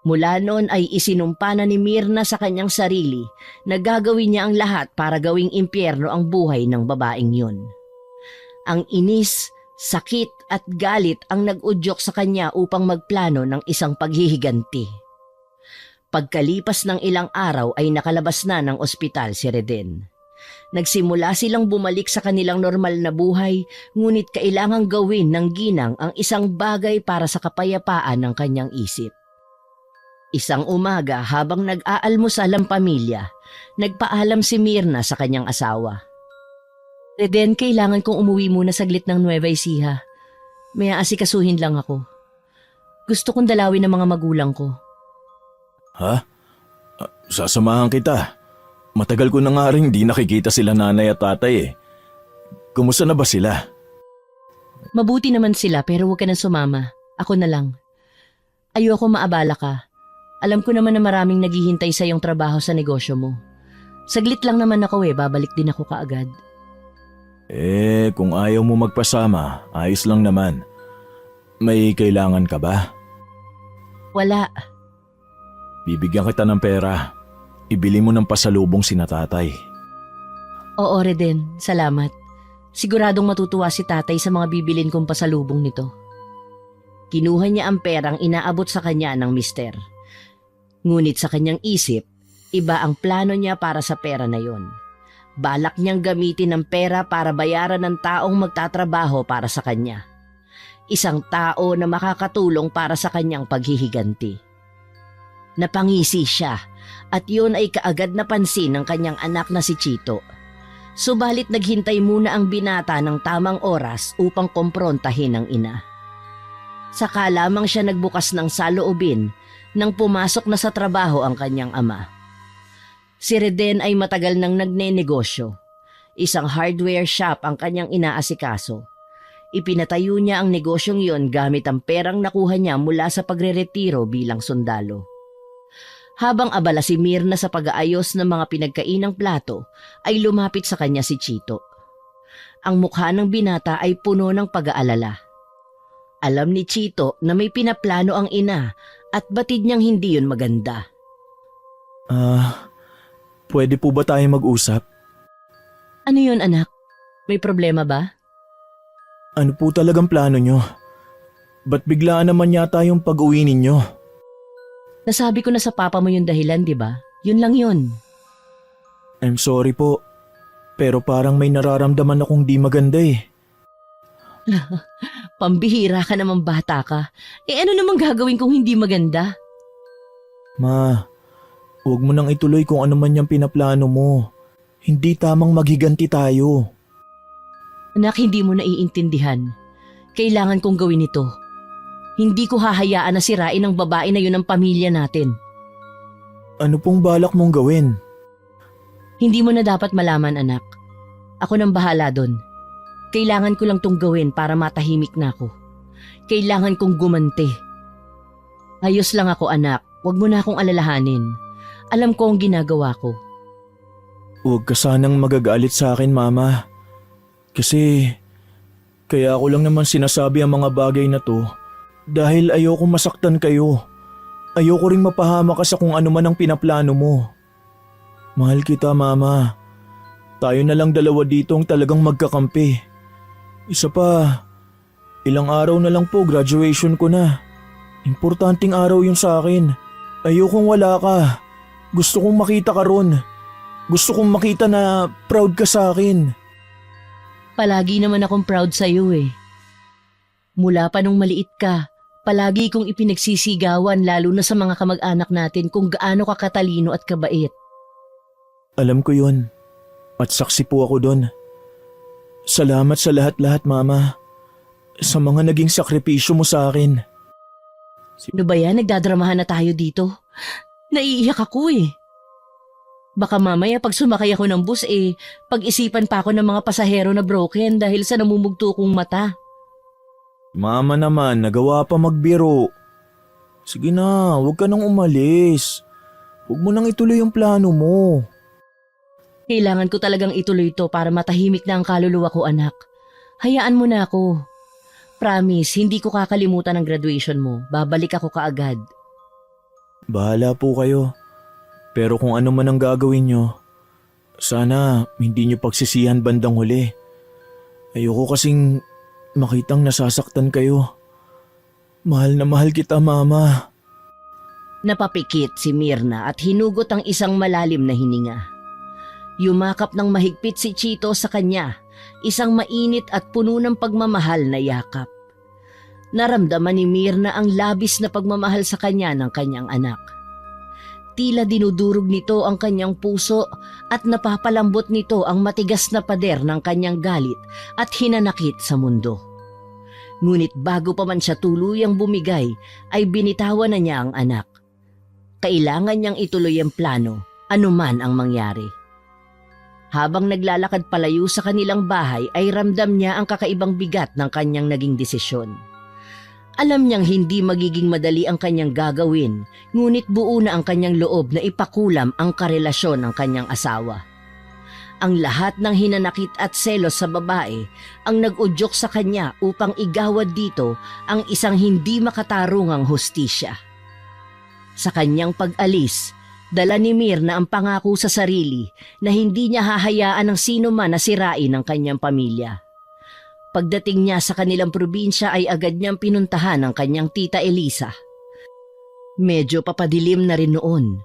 Mula noon ay isinumpa na ni Mirna sa kanyang sarili na gagawin niya ang lahat para gawing impyerno ang buhay ng babaeng yun. Ang inis, sakit at galit ang nag-udyok sa kanya upang magplano ng isang paghihiganti. Pagkalipas ng ilang araw ay nakalabas na ng ospital si Reden. Nagsimula silang bumalik sa kanilang normal na buhay, ngunit kailangang gawin ng ginang ang isang bagay para sa kapayapaan ng kanyang isip. Isang umaga habang nag-aalmusal ang pamilya, nagpaalam si Mirna sa kanyang asawa. Reden, kailangan kong umuwi muna saglit ng Nueva Ecija. May aasikasuhin lang ako. Gusto kong dalawin ng mga magulang ko. Ha? Sasamahan kita. Matagal ko na nga rin di nakikita sila nanay at tatay eh. Kumusta na ba sila? Mabuti naman sila pero huwag ka nang sumama. Ako na lang. Ayoko maabala ka. Alam ko naman na maraming naghihintay sa iyong trabaho sa negosyo mo. Saglit lang naman ako babalik din ako kaagad. Kung ayaw mo magpasama, ayos lang naman. May kailangan ka ba? Wala. Bibigyan kita ng pera. Ibili mo ng pasalubong sina tatay. Oo, Reden. Salamat. Siguradong matutuwa si tatay sa mga bibilin kong pasalubong nito. Kinuha niya ang perang inaabot sa kanya ng mister. Ngunit sa kanyang isip, iba ang plano niya para sa pera na yon. Balak niyang gamitin ang pera para bayaran ng taong magtatrabaho para sa kanya. Isang tao na makakatulong para sa kanyang paghihiganti. Napangisi siya at yun ay kaagad napansin ng kanyang anak na si Chito. Subalit naghintay muna ang binata ng tamang oras upang komprontahin ang ina. Saka lamang siya nagbukas ng saloobin nang pumasok na sa trabaho ang kanyang ama. Si Reden ay matagal nang nagnenegosyo. Isang hardware shop ang kanyang inaasikaso. Ipinatayo niya ang negosyong yon gamit ang perang nakuha niya mula sa pagreretiro bilang sundalo. Habang abala si Mirna sa pag-aayos ng mga pinagkainang plato, ay lumapit sa kanya si Chito. Ang mukha ng binata ay puno ng pag-aalala. Alam ni Chito na may pinaplano ang ina at batid niyang hindi yun maganda. Pwede po ba tayo mag-usap? Ano yun, anak? May problema ba? Ano po talagang plano nyo? Ba't biglaan naman yata yung pag-uwi ninyo? Nasabi ko na sa papa mo yung dahilan, di ba? Yun lang yun. I'm sorry po, pero parang may nararamdaman akong di maganda eh. Pambihira ka naman, bata ka. Ano namang gagawin kung hindi maganda? Ma, huwag mo nang ituloy kung ano man yung pinaplano mo. Hindi tamang maghiganti tayo. Anak, hindi mo naiintindihan. Kailangan kong gawin ito. Hindi ko hahayaan na sirain ng babae na yun ang pamilya natin. Ano pong balak mong gawin? Hindi mo na dapat malaman, anak. Ako nang bahala doon. Kailangan ko lang tong gawin para matahimik na ako. Kailangan kong gumanti. Ayos lang ako, anak. Huwag mo na akong alalahanin. Alam ko ang ginagawa ko. Huwag ka sanang magagalit sa akin, Mama. Kasi Kaya ako lang naman sinasabi ang mga bagay na to dahil ayoko masaktan kayo. Ayoko ring mapahama ka sa kung ano man ang pinaplano mo. Mahal kita, Mama. Tayo na lang dalawa dito ang talagang magkakampi. Isa pa, ilang araw na lang po graduation ko na. Importanteng araw yun sa akin. Ayokong wala ka. Gusto kong makita ka ron. Gusto kong makita na proud ka sa akin. Palagi naman akong proud sa'yo eh. Mula pa nung maliit ka, palagi kong ipinagsisigawan lalo na sa mga kamag-anak natin kung gaano ka katalino at kabait. Alam ko yun. At saksi po ako doon. Salamat sa lahat-lahat, Mama. Sa mga naging sakripisyo mo sa akin. Ano ba yan? Nagdadramahan na tayo dito. Naiiyak ako eh. Baka mamaya pag sumakay ako ng bus pag-isipan pa ako ng mga pasahero na broken dahil sa namumugto kong mata. Mama naman, nagawa pa magbiro. Sige na, huwag ka nang umalis. Huwag mo nang ituloy yung plano mo. Kailangan ko talagang ituloy ito para matahimik na ang kaluluwa ko, anak. Hayaan mo na ako. Promise, hindi ko kakalimutan ang graduation mo. Babalik ako kaagad. Bahala po kayo. Pero kung ano man ang gagawin nyo, sana hindi nyo pagsisihan bandang huli. Ayoko kasing makitang nasasaktan kayo. Mahal na mahal kita, Mama. Napapikit si Mirna at hinugot ang isang malalim na hininga. Yumakap ng mahigpit si Chito sa kanya, isang mainit at puno ng pagmamahal na yakap. Naramdaman ni Mirna ang labis na pagmamahal sa kanya ng kanyang anak. Tila dinudurog nito ang kanyang puso at napapalambot nito ang matigas na pader ng kanyang galit at hinanakit sa mundo. Ngunit bago pa man siya tuluyang bumigay, ay binitawan na niya ang anak. Kailangan niyang ituloy ang plano, anuman ang mangyari. Habang naglalakad palayo sa kanilang bahay ay ramdam niya ang kakaibang bigat ng kanyang naging desisyon. Alam niyang hindi magiging madali ang kanyang gagawin, ngunit buo na ang kanyang loob na ipakulam ang karelasyon ng kanyang asawa. Ang lahat ng hinanakit at selos sa babae ang nag-udyok sa kanya upang igawad dito ang isang hindi makatarungang hustisya. Sa kanyang pag-alis, dala ni Mirna ang pangako sa sarili na hindi niya hahayaan ng sino man na sirain ang kanyang pamilya. Pagdating niya sa kanilang probinsya ay agad niyang pinuntahan ang kanyang tita Elisa. Medyo papadilim na rin noon.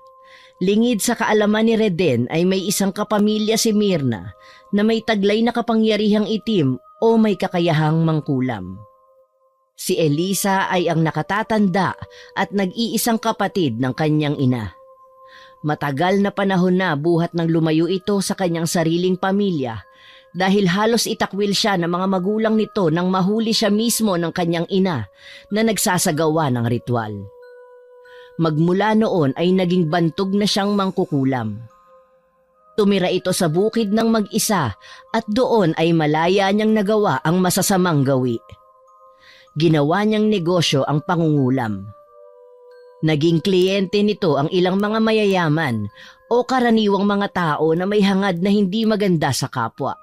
Lingid sa kaalaman ni Reden ay may isang kapamilya si Mirna na may taglay na kapangyarihang itim o may kakayahang mangkulam. Si Elisa ay ang nakatatanda at nag-iisang kapatid ng kanyang ina. Matagal na panahon na buhat nang lumayo ito sa kanyang sariling pamilya dahil halos itakwil siya ng mga magulang nito nang mahuli siya mismo ng kanyang ina na nagsasagawa ng ritual. Magmula noon ay naging bantog na siyang mangkukulam. Tumira ito sa bukid ng mag-isa at doon ay malaya niyang nagawa ang masasamang gawi. Ginawa niyang negosyo ang pangungulam. Naging kliyente nito ang ilang mga mayayaman o karaniwang mga tao na may hangad na hindi maganda sa kapwa.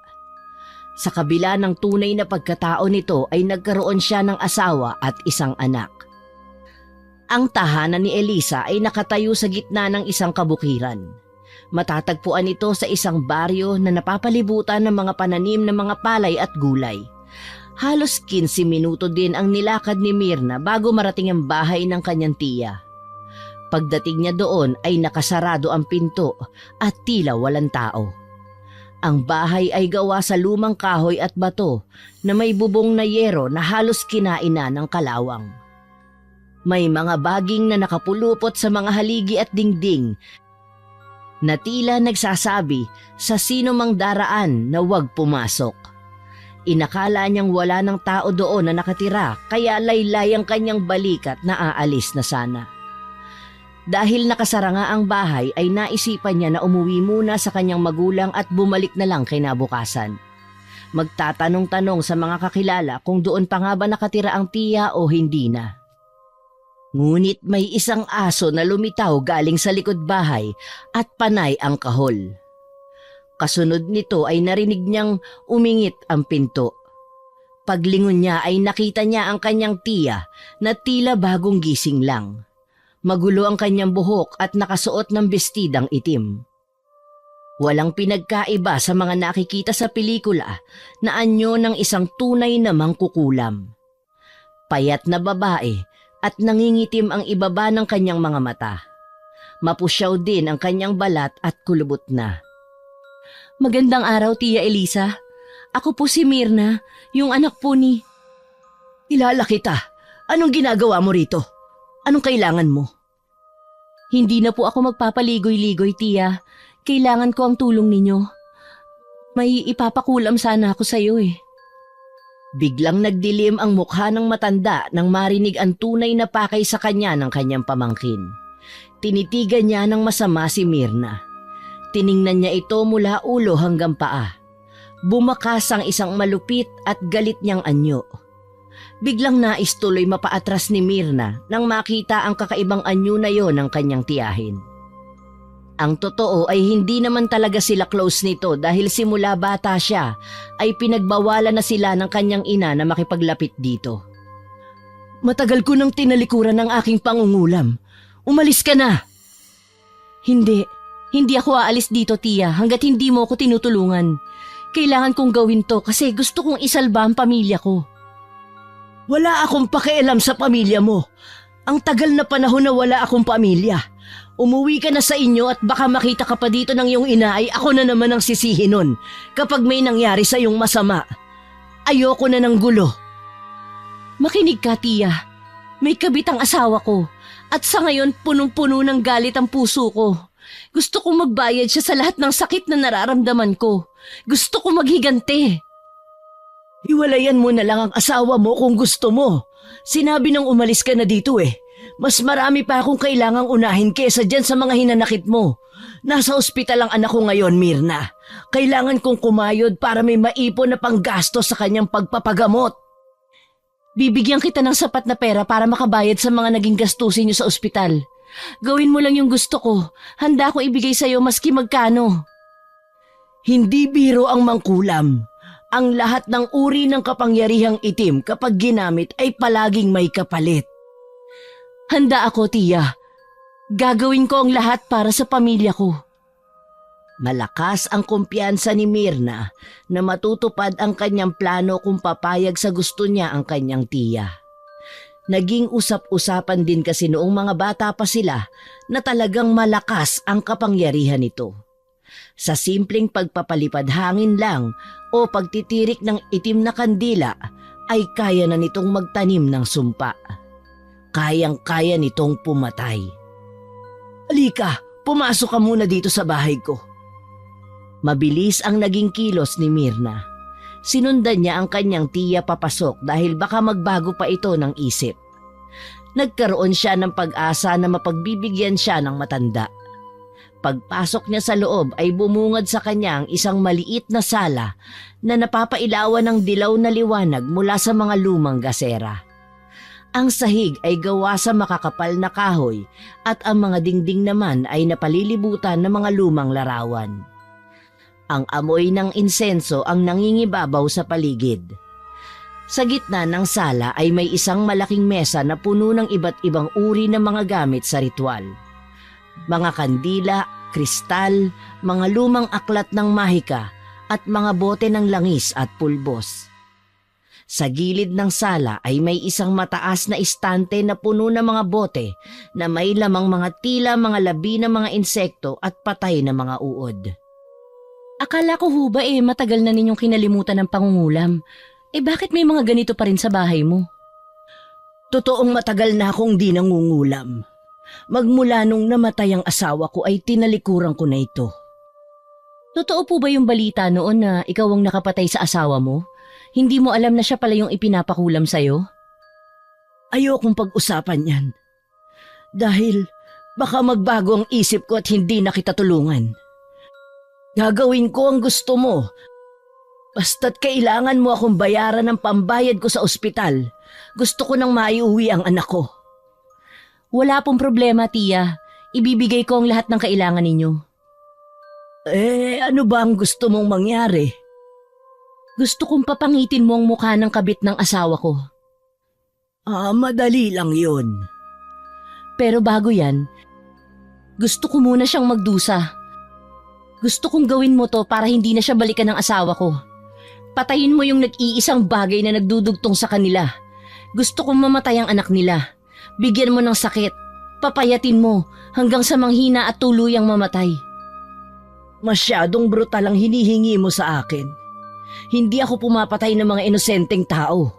Sa kabila ng tunay na pagkatao nito ay nagkaroon siya ng asawa at isang anak. Ang tahanan ni Elisa ay nakatayo sa gitna ng isang kabukiran. Matatagpuan ito sa isang baryo na napapalibutan ng mga pananim ng mga palay at gulay. Halos 15 minuto din ang nilakad ni Mirna bago marating ang bahay ng kanyang tiya. Pagdating niya doon ay nakasarado ang pinto at tila walang tao. Ang bahay ay gawa sa lumang kahoy at bato na may bubong na yero na halos kinain na ng kalawang. May mga baging na nakapulupot sa mga haligi at dingding na tila nagsasabi sa sino mang daraan na huwag pumasok. Inakala niyang wala ng tao doon na nakatira kaya laylay ang kanyang balikat na aalis na sana. Dahil nakasara nga ang bahay ay naisipan niya na umuwi muna sa kanyang magulang at bumalik na lang kinabukasan. Magtatanong-tanong sa mga kakilala kung doon pa nga ba nakatira ang tiya o hindi na. Ngunit may isang aso na lumitaw galing sa likod bahay at panay ang kahol. Kasunod nito ay narinig niyang umingit ang pinto. Paglingon niya ay nakita niya ang kanyang tiya na tila bagong gising lang. Magulo ang kanyang buhok at nakasuot ng bestidang itim. Walang pinagkaiba sa mga nakikita sa pelikula na anyo ng isang tunay na mangkukulam. Payat na babae at nangingitim ang ibaba ng kanyang mga mata. Mapusyaw din ang kanyang balat at kulubot na. Magandang araw, Tia Elisa. Ako po si Mirna, yung anak po ni... Kilala kita. Anong ginagawa mo rito? Anong kailangan mo? Hindi na po ako magpapaligoy-ligoy, Tia. Kailangan ko ang tulong ninyo. May ipapakulam sana ako sa iyo eh. Biglang nagdilim ang mukha ng matanda nang marinig ang tunay na pakay sa kanya ng kanyang pamangkin. Tinitigan niya ng masama si Mirna. Tiningnan niya ito mula ulo hanggang paa. Bumakas ang isang malupit at galit niyang anyo. Biglang nais tuloy mapaatras ni Mirna nang makita ang kakaibang anyo na yon ng kanyang tiyahin. Ang totoo ay hindi naman talaga sila close nito dahil simula bata siya ay pinagbawalan na sila ng kanyang ina na makipaglapit dito. Matagal ko nang tinalikuran ng aking pangungulam. Umalis ka na! Hindi ako aalis dito, Tia, hanggat hindi mo ako tinutulungan. Kailangan kong gawin to kasi gusto kong isalba ang pamilya ko. Wala akong pakialam sa pamilya mo. Ang tagal na panahon na wala akong pamilya. Umuwi ka na sa inyo at baka makita ka pa dito ng iyong ina ay ako na naman ang sisihin nun kapag may nangyari sa iyong masama. Ayoko na ng gulo. Makinig ka, Tia. May kabit ang asawa ko at sa ngayon punong-puno ng galit ang puso ko. Gusto kong magbayad siya sa lahat ng sakit na nararamdaman ko. Gusto kong maghiganti. Hiwalayan mo na lang ang asawa mo kung gusto mo. Sinabi nang umalis ka na dito eh. Mas marami pa akong kailangang unahin kesa dyan sa mga hinanakit mo. Nasa ospital ang anak ko ngayon, Mirna. Kailangan kong kumayod para may maipon na panggastos sa kanyang pagpapagamot. Bibigyan kita ng sapat na pera para makabayad sa mga naging gastusin niyo sa ospital. Gawin mo lang yung gusto ko. Handa akong ibigay sa'yo maski magkano. Hindi biro ang mangkulam. Ang lahat ng uri ng kapangyarihang itim kapag ginamit ay palaging may kapalit. Handa ako, Tia. Gagawin ko ang lahat para sa pamilya ko. Malakas ang kumpiyansa ni Mirna na matutupad ang kanyang plano kung papayag sa gusto niya ang kanyang tiya. Naging usap-usapan din kasi noong mga bata pa sila na talagang malakas ang kapangyarihan nito. Sa simpleng pagpapalipad hangin lang o pagtitirik ng itim na kandila ay kaya na nitong magtanim ng sumpa. Kayang-kaya nitong pumatay. Halika, pumasok ka muna dito sa bahay ko. Mabilis ang naging kilos ni Mirna. Sinundan niya ang kanyang tiya papasok dahil baka magbago pa ito ng isip. Nagkaroon siya ng pag-asa na mapagbibigyan siya ng matanda. Pagpasok niya sa loob ay bumungad sa kanya ang isang maliit na sala na napapailawan ng dilaw na liwanag mula sa mga lumang gasera. Ang sahig ay gawa sa makakapal na kahoy at ang mga dingding naman ay napalilibutan ng mga lumang larawan. Ang amoy ng insenso ang nangingibabaw sa paligid. Sa gitna ng sala ay may isang malaking mesa na puno ng iba't ibang uri ng mga gamit sa ritual. Mga kandila, kristal, mga lumang aklat ng mahika at mga bote ng langis at pulbos. Sa gilid ng sala ay may isang mataas na istante na puno ng mga bote na may lamang mga tila, mga labi ng mga insekto at patay na mga uod. Akala ko ho ba matagal na ninyong kinalimutan ng pangungulam. Bakit may mga ganito pa rin sa bahay mo? Totoong matagal na akong di nangungulam. Magmula nung namatay ang asawa ko ay tinalikuran ko na ito. Totoo po ba yung balita noon na ikaw ang nakapatay sa asawa mo? Hindi mo alam na siya pala yung ipinapakulam sa'yo? Ayokong pag-usapan yan. Dahil baka magbago ang isip ko at hindi na kita tulungan. Gagawin ko ang gusto mo. Basta't kailangan mo akong bayaran ng pambayad ko sa ospital. Gusto ko nang maiuwi ang anak ko. Wala pong problema, Tia. Ibibigay ko ang lahat ng kailangan ninyo. Ano ba ang gusto mong mangyari? Gusto kong papangitin mo ang mukha ng kabit ng asawa ko. Madali lang yun. Pero bago yan, gusto ko muna siyang magdusa. Gusto kong gawin mo to para hindi na siya balikan ng asawa ko. Patayin mo yung nag-iisang bagay na nagdudugtong sa kanila. Gusto kong mamatay ang anak nila. Bigyan mo ng sakit. Papayatin mo hanggang sa manghina at tuluyang mamatay. Masyadong brutal ang hinihingi mo sa akin. Hindi ako pumapatay ng mga inosenteng tao.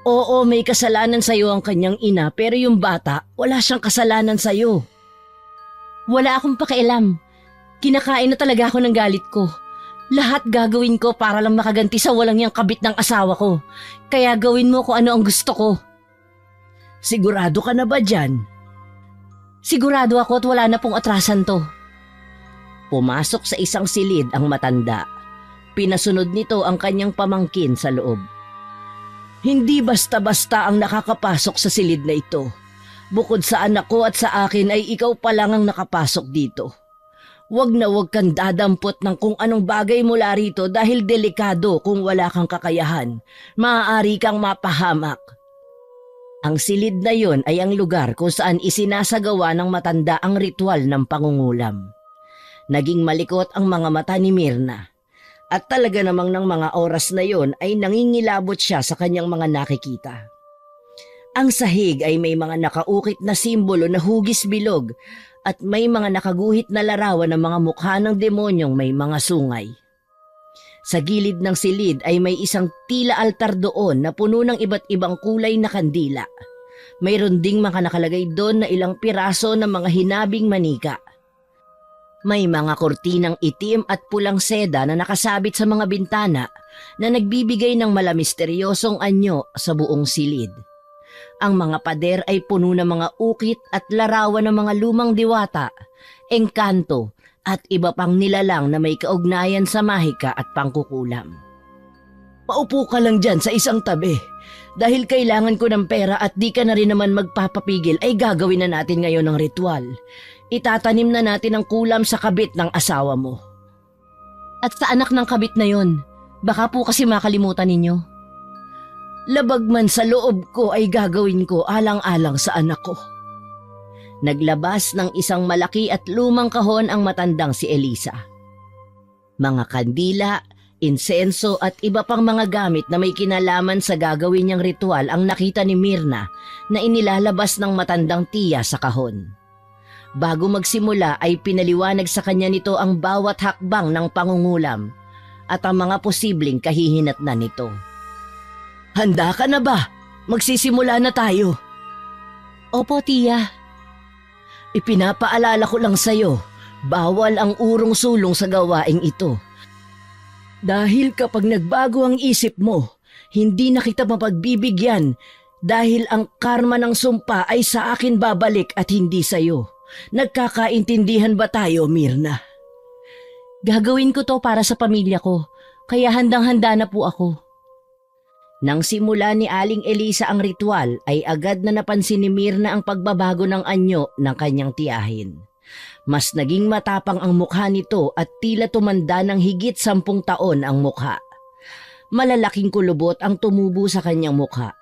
Oo, may kasalanan sa'yo ang kanyang ina, pero yung bata, wala siyang kasalanan sa'yo. Wala akong pakialam. Kinakain na talaga ako ng galit ko. Lahat gagawin ko para lang makaganti sa walang yang kabit ng asawa ko. Kaya gawin mo kung ano ang gusto ko. Sigurado ka na ba dyan? Sigurado ako at wala na pong atrasan to. Pumasok sa isang silid ang matanda. Pinasunod nito ang kanyang pamangkin sa loob. Hindi basta-basta ang nakakapasok sa silid na ito. Bukod sa anak ko at sa akin ay ikaw pa lang ang nakapasok dito. Huwag na huwag kang dadampot ng kung anong bagay mula rito dahil delikado kung wala kang kakayahan. Maaari kang mapahamak. Ang silid na yon ay ang lugar kung saan isinasagawa ng matanda ang ritual ng pangungulam. Naging malikot ang mga mata ni Mirna. At talaga namang ng mga oras na yon ay nangingilabot siya sa kanyang mga nakikita. Ang sahig ay may mga nakaukit na simbolo na hugis bilog at may mga nakaguhit na larawan ng mga mukha ng demonyong may mga sungay. Sa gilid ng silid ay may isang tila altar doon na puno ng iba't ibang kulay na kandila. Mayroon ding mga nakalagay doon na ilang piraso ng mga hinabing manika. May mga kortinang itim at pulang seda na nakasabit sa mga bintana na nagbibigay ng malamisteryosong anyo sa buong silid. Ang mga pader ay puno ng mga ukit at larawan ng mga lumang diwata, engkanto at iba pang nilalang na may kaugnayan sa mahika at pangkukulam. Paupo ka lang dyan sa isang tabi. Dahil kailangan ko ng pera at di ka na rin naman magpapapigil ay gagawin na natin ngayon ang ritual. Itatanim na natin ang kulam sa kabit ng asawa mo. At sa anak ng kabit na yon, baka po kasi makalimutan ninyo. Labag man sa loob ko ay gagawin ko alang-alang sa anak ko. Naglabas ng isang malaki at lumang kahon ang matandang si Elisa. Mga kandila, insenso at iba pang mga gamit na may kinalaman sa gagawin niyang ritual ang nakita ni Mirna na inilalabas ng matandang tiya sa kahon. Bago magsimula ay pinaliwanag sa kanya nito ang bawat hakbang ng pangungulam at ang mga posibleng kahihinatnan nito. Handa ka na ba? Magsisimula na tayo. Opo, tiya. Ipinapaalala ko lang sa'yo, bawal ang urong-sulong sa gawaing ito. Dahil kapag nagbago ang isip mo, hindi na kita mapagbibigyan dahil ang karma ng sumpa ay sa akin babalik at hindi sa'yo. Nagkakaintindihan ba tayo, Mirna? Gagawin ko to para sa pamilya ko, kaya handang-handa na po ako. Nang simula ni Aling Elisa ang ritual ay agad na napansin ni Mirna ang pagbabago ng anyo ng kanyang tiyahin. Mas naging matapang ang mukha nito at tila tumanda ng higit 10 taon ang mukha. Malalaking kulubot ang tumubo sa kanyang mukha.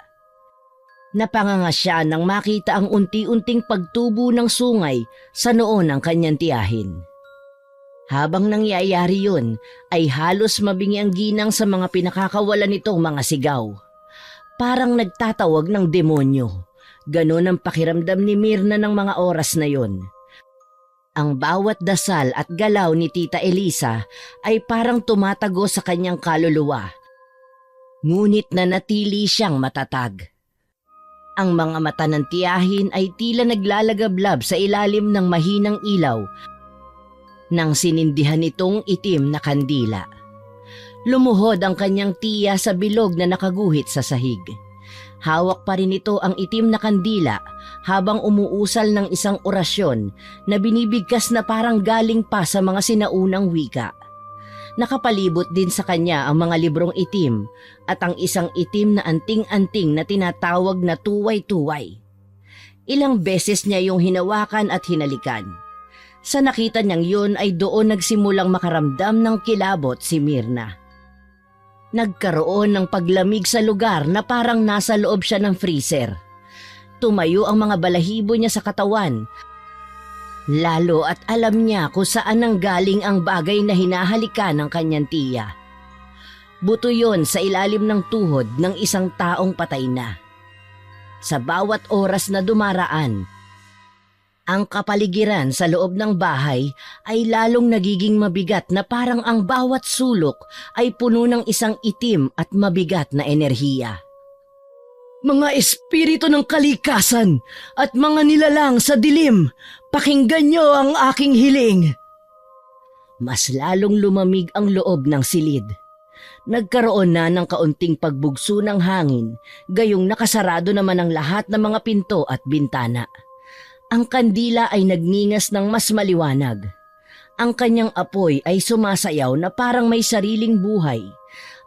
Napanganga siya nang makita ang unti-unting pagtubo ng sungay sa noo ng kanyang tiyahin. Habang nangyayari yun, ay halos mabingi ang ginang sa mga pinakakawalan nitong mga sigaw. Parang nagtatawag ng demonyo. Ganon ang pakiramdam ni Mirna ng mga oras na yon. Ang bawat dasal at galaw ni Tita Elisa ay parang tumatago sa kanyang kaluluwa. Ngunit nanatili siyang matatag. Ang mga mata ng tiyahin ay tila naglalagablab sa ilalim ng mahinang ilaw nang sinindihan nitong itim na kandila. Lumuhod ang kanyang tiya sa bilog na nakaguhit sa sahig. Hawak pa rin ito ang itim na kandila habang umuusal ng isang orasyon na binibigkas na parang galing pa sa mga sinaunang wika. Nakapalibot din sa kanya ang mga librong itim at ang isang itim na anting-anting na tinatawag na tuway-tuway. Ilang beses niya yung hinawakan at hinalikan. Sa nakita niyang yun ay doon nagsimulang makaramdam ng kilabot si Mirna. Nagkaroon ng paglamig sa lugar na parang nasa loob siya ng freezer. Tumayo ang mga balahibo niya sa katawan. Lalo at alam niya kung saan nanggaling ang bagay na hinahalikan ng kanyang tiya. Buto yon sa ilalim ng tuhod ng isang taong patay na. Sa bawat oras na dumaraan, ang kapaligiran sa loob ng bahay ay lalong nagiging mabigat na parang ang bawat sulok ay puno ng isang itim at mabigat na enerhiya. Mga espiritu ng kalikasan at mga nilalang sa dilim, pakinggan niyo ang aking hiling. Mas lalong lumamig ang loob ng silid. Nagkaroon na ng kaunting pagbugso ng hangin, gayong nakasarado naman ang lahat ng mga pinto at bintana. Ang kandila ay nagningas ng mas maliwanag. Ang kanyang apoy ay sumasayaw na parang may sariling buhay.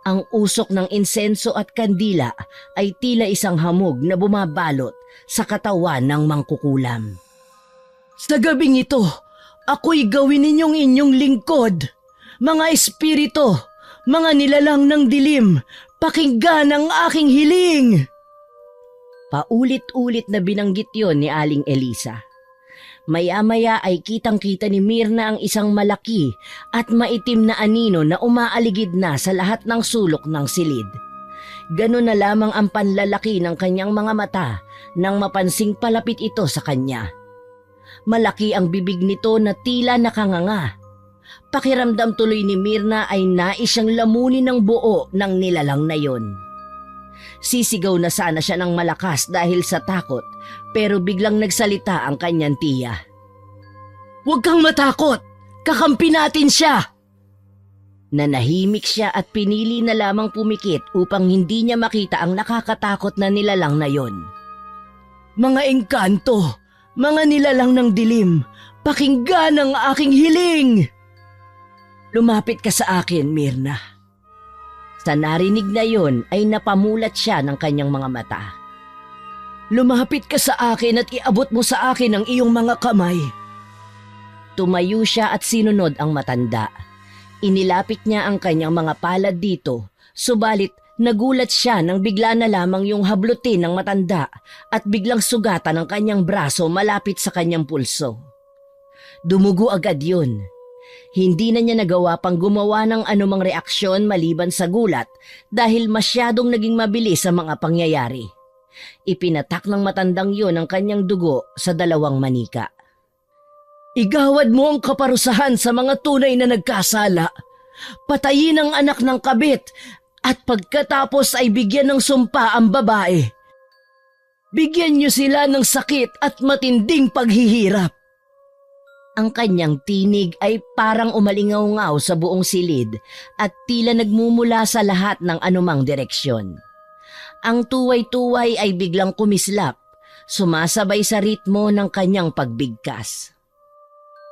Ang usok ng insenso at kandila ay tila isang hamog na bumabalot sa katawan ng mangkukulam. Sa gabing ito, ako'y gawin ninyong inyong lingkod. Mga espiritu, mga nilalang ng dilim, pakinggan ang aking hiling! Paulit-ulit na binanggit yon ni Aling Elisa. Maya-maya ay kitang-kita ni Mirna ang isang malaki at maitim na anino na umaaligid na sa lahat ng sulok ng silid. Ganon na lamang ang panlalaki ng kanyang mga mata nang mapansing palapit ito sa kanya. Malaki ang bibig nito na tila nakanganga. Pakiramdam tuloy ni Mirna ay nais siyang lamunin ng buo ng nilalang na yon. Sisigaw na sana siya ng malakas dahil sa takot, pero biglang nagsalita ang kanyang tiya. "Huwag kang matakot! Kakampi natin siya!" Nanahimik siya at pinili na lamang pumikit upang hindi niya makita ang nakakatakot na nilalang na yon. "Mga engkanto, mga nilalang ng dilim, pakinggan ang aking hiling!" "Lumapit ka sa akin, Mirna." Sa narinig na yon ay napamulat siya ng kanyang mga mata. "Lumapit ka sa akin at iabot mo sa akin ang iyong mga kamay." Tumayo siya at sinunod ang matanda. Inilapit niya ang kanyang mga palad dito, subalit nagulat siya nang bigla na lamang yung hablutin ng matanda at biglang sugatan ang kanyang braso malapit sa kanyang pulso. Dumugo agad yun. Hindi na niya nagawa pang gumawa ng anumang reaksyon maliban sa gulat dahil masyadong naging mabilis ang mga pangyayari. Ipinatak ng matandang yon ang kanyang dugo sa dalawang manika. "Igawad mo ang kaparusahan sa mga tunay na nagkasala. Patayin ang anak ng kabit at pagkatapos ay bigyan ng sumpa ang babae. Bigyan niyo sila ng sakit at matinding paghihirap." Ang kanyang tinig ay parang umalingaw-ngaw sa buong silid at tila nagmumula sa lahat ng anumang direksyon. Ang tuway-tuway ay biglang kumislap, sumasabay sa ritmo ng kanyang pagbigkas.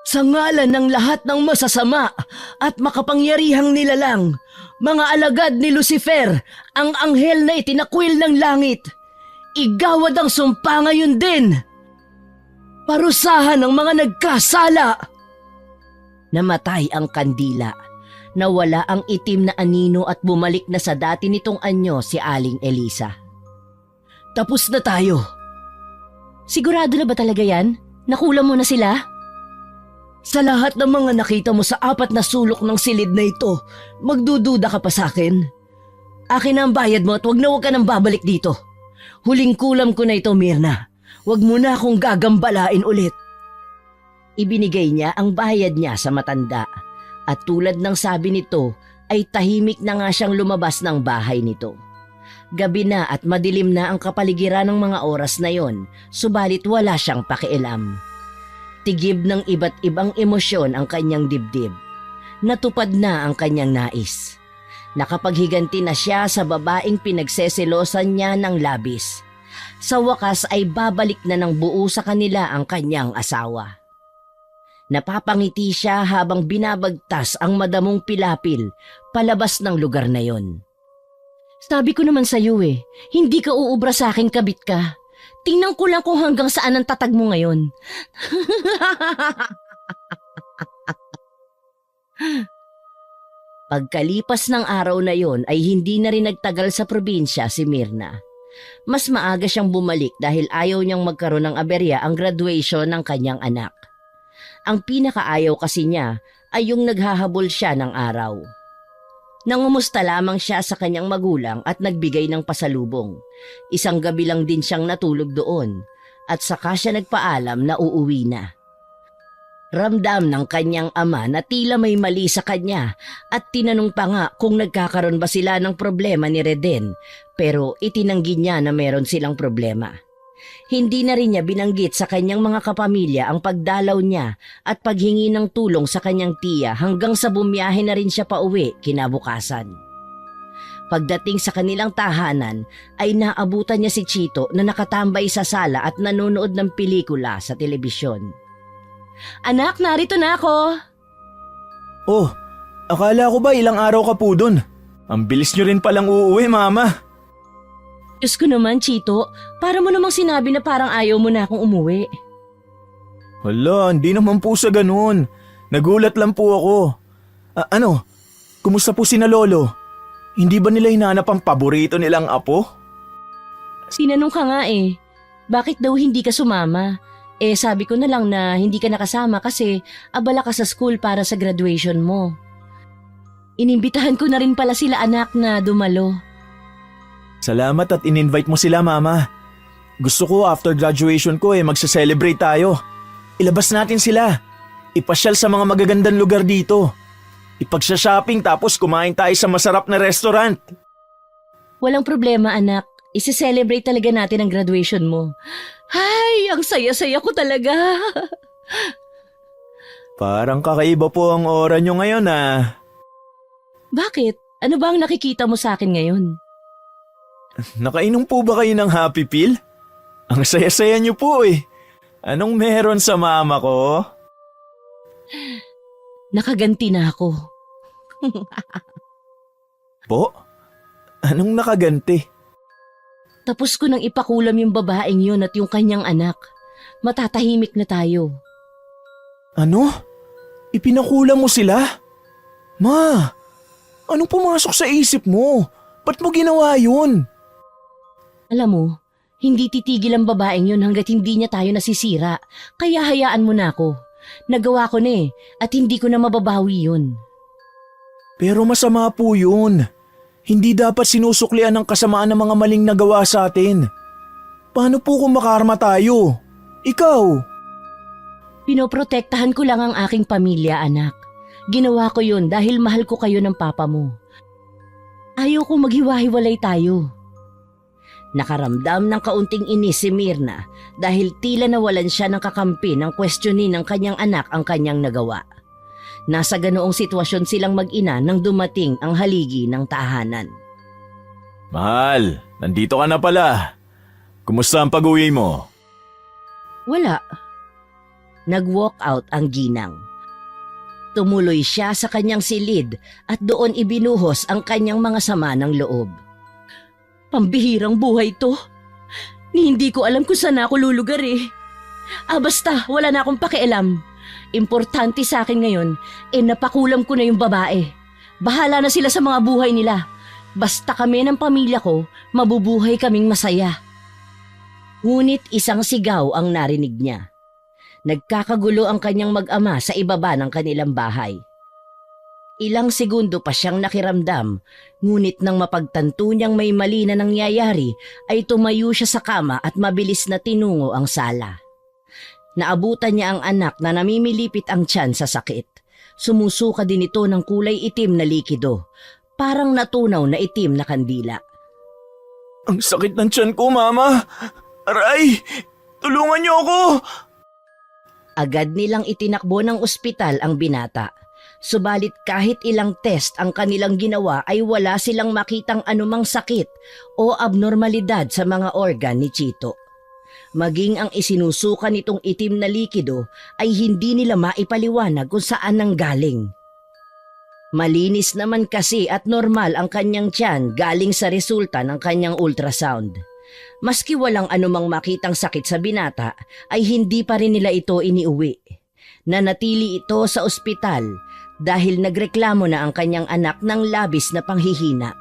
"Sa ngalan ng lahat ng masasama at makapangyarihang nilalang, mga alagad ni Lucifer, ang anghel na itinakwil ng langit, igawad ang sumpa ngayon din! Parusahan ang mga nagkasala!" Namatay ang kandila. Nawala ang itim na anino at bumalik na sa dati nitong anyo si Aling Elisa. "Tapos na tayo." "Sigurado na ba talaga yan? Nakulam mo na sila?" "Sa lahat ng mga nakita mo sa 4 na sulok ng silid na ito, magdududa ka pa sa akin? Akin na ang bayad mo at huwag ka nang babalik dito. Huling kulam ko na ito, Mirna. Huwag mo na akong gagambalain ulit." Ibinigay niya ang bayad niya sa matanda at tulad ng sabi nito ay tahimik na nga siyang lumabas ng bahay nito. Gabi na at madilim na ang kapaligiran ng mga oras na yon, subalit wala siyang pakialam. Tigib ng iba't ibang emosyon ang kanyang dibdib. Natupad na ang kanyang nais. Nakapaghiganti na siya sa babaeng pinagseselosan niya ng labis. Sa wakas ay babalik na ng buo sa kanila ang kanyang asawa. Napapangiti siya habang binabagtas ang madamong pilapil palabas ng lugar na yon. "Sabi ko naman sa iyo hindi ka uubra sa akin, kabit ka. Tingnan ko lang kung hanggang saan ang tatag mo ngayon." Pagkalipas ng araw na yon ay hindi na rin nagtagal sa probinsya si Mirna. Mas maaga siyang bumalik dahil ayaw niyang magkaroon ng aberya ang graduation ng kanyang anak. Ang pinakaayaw kasi niya ay yung naghahabol siya ng araw. Nangumusta lamang siya sa kanyang magulang at nagbigay ng pasalubong. Isang gabi lang din siyang natulog doon at saka siya nagpaalam na uuwi na. Ramdam ng kanyang ama na tila may mali sa kanya at tinanong pa nga kung nagkakaroon ba sila ng problema ni Reden, pero itinanggi niya na meron silang problema. Hindi na rin niya binanggit sa kanyang mga kapamilya ang pagdalaw niya at paghingi ng tulong sa kanyang tiya hanggang sa bumiyahe na rin siya pauwi kinabukasan. Pagdating sa kanilang tahanan ay naabutan niya si Chito na nakatambay sa sala at nanonood ng pelikula sa telebisyon. Anak, narito na ako. Oh, akala ko ba ilang araw ka po dun? Ang bilis nyo rin palang uuwi, Mama. Diyos ko naman, Chito, para mo namang sinabi na parang ayaw mo na akong umuwi. Hala, hindi naman po sa ganun. Nagulat lang po ako. Ano, kumusta po sina Lolo? Hindi ba nila hinanap ang paborito nilang apo? Tinanong ka nga eh, bakit daw hindi ka sumama? Sabi ko na lang na hindi ka nakasama kasi abala ka sa school para sa graduation mo. Inimbitahan ko na rin pala sila anak na dumalo. Salamat at in-invite mo sila, Mama. Gusto ko after graduation ko magsa-celebrate tayo. Ilabas natin sila. Ipasyal sa mga magagandang lugar dito. Ipagsa-shopping tapos kumain tayo sa masarap na restaurant. Walang problema anak, isi-celebrate talaga natin ang graduation mo. Ay, ang saya-saya ko talaga. Parang kakaiba po ang aura nyo ngayon Bakit? Ano ba ang nakikita mo sa akin ngayon? Nakainom po ba kayo ng Happy Pill? Ang saya-saya nyo po eh. Anong meron sa mama ko? Nakaganti na ako. Po? Anong nakaganti? Tapos ko nang ipakulam yung babaeng yun at yung kanyang anak. Matatahimik na tayo. Ano? Ipinakulam mo sila? Ma, anong pumasok sa isip mo? Ba't mo ginawa yun? Alam mo, hindi titigil ang babaeng yun hanggat hindi niya tayo nasisira. Kaya hayaan mo na ako. Nagawa ko na at hindi ko na mababawi yun. Pero masama po yun. Hindi dapat sinusuklian ng kasamaan ng mga maling nagawa sa atin. Paano po kung makarma tayo? Ikaw? Pinoprotektahan ko lang ang aking pamilya, anak. Ginawa ko yun dahil mahal ko kayo ng papa mo. Ayaw kong maghiwa-hiwalay tayo. Nakaramdam ng kaunting inis si Mirna dahil tila nawalan siya ng kakampi ng questionin ng kanyang anak ang kanyang nagawa. Nasa ganoong sitwasyon silang mag-ina nang dumating ang haligi ng tahanan. Mahal, nandito ka na pala. Kumusta ang pag-uwi mo? Wala. Nag-walk out ang ginang. Tumuloy siya sa kanyang silid at doon ibinuhos ang kanyang mga sama ng loob. Pambihirang buhay to. Hindi ko alam kung saan ako lulugar eh. Basta, wala na akong pakialam. Importante sa akin ngayon, napakulam ko na yung babae. Bahala na sila sa mga buhay nila. Basta kami ng pamilya ko, mabubuhay kaming masaya. Ngunit isang sigaw ang narinig niya. Nagkakagulo ang kanyang mag-ama sa ibaba ng kanilang bahay. Ilang segundo pa siyang nakiramdam, ngunit nang mapagtanto niyang may mali na nangyayari, ay tumayo siya sa kama at mabilis na tinungo ang sala. Naabutan niya ang anak na namimilipit ang tiyan sa sakit. Sumusuka din ito ng kulay itim na likido, parang natunaw na itim na kandila. Ang sakit ng tiyan ko, Mama! Aray! Tulungan niyo ako! Agad nilang itinakbo ng ospital ang binata. Subalit kahit ilang test ang kanilang ginawa ay wala silang makitang anumang sakit o abnormalidad sa mga organ ni Chito. Maging ang isinusuka nitong itim na likido ay hindi nila maipaliwanag kung saan nanggaling. Malinis naman kasi at normal ang kanyang tiyan galing sa resulta ng kanyang ultrasound. Maski walang anumang makitang sakit sa binata ay hindi pa rin nila ito iniuwi. Nanatili ito sa ospital dahil nagreklamo na ang kanyang anak ng labis na panghihina.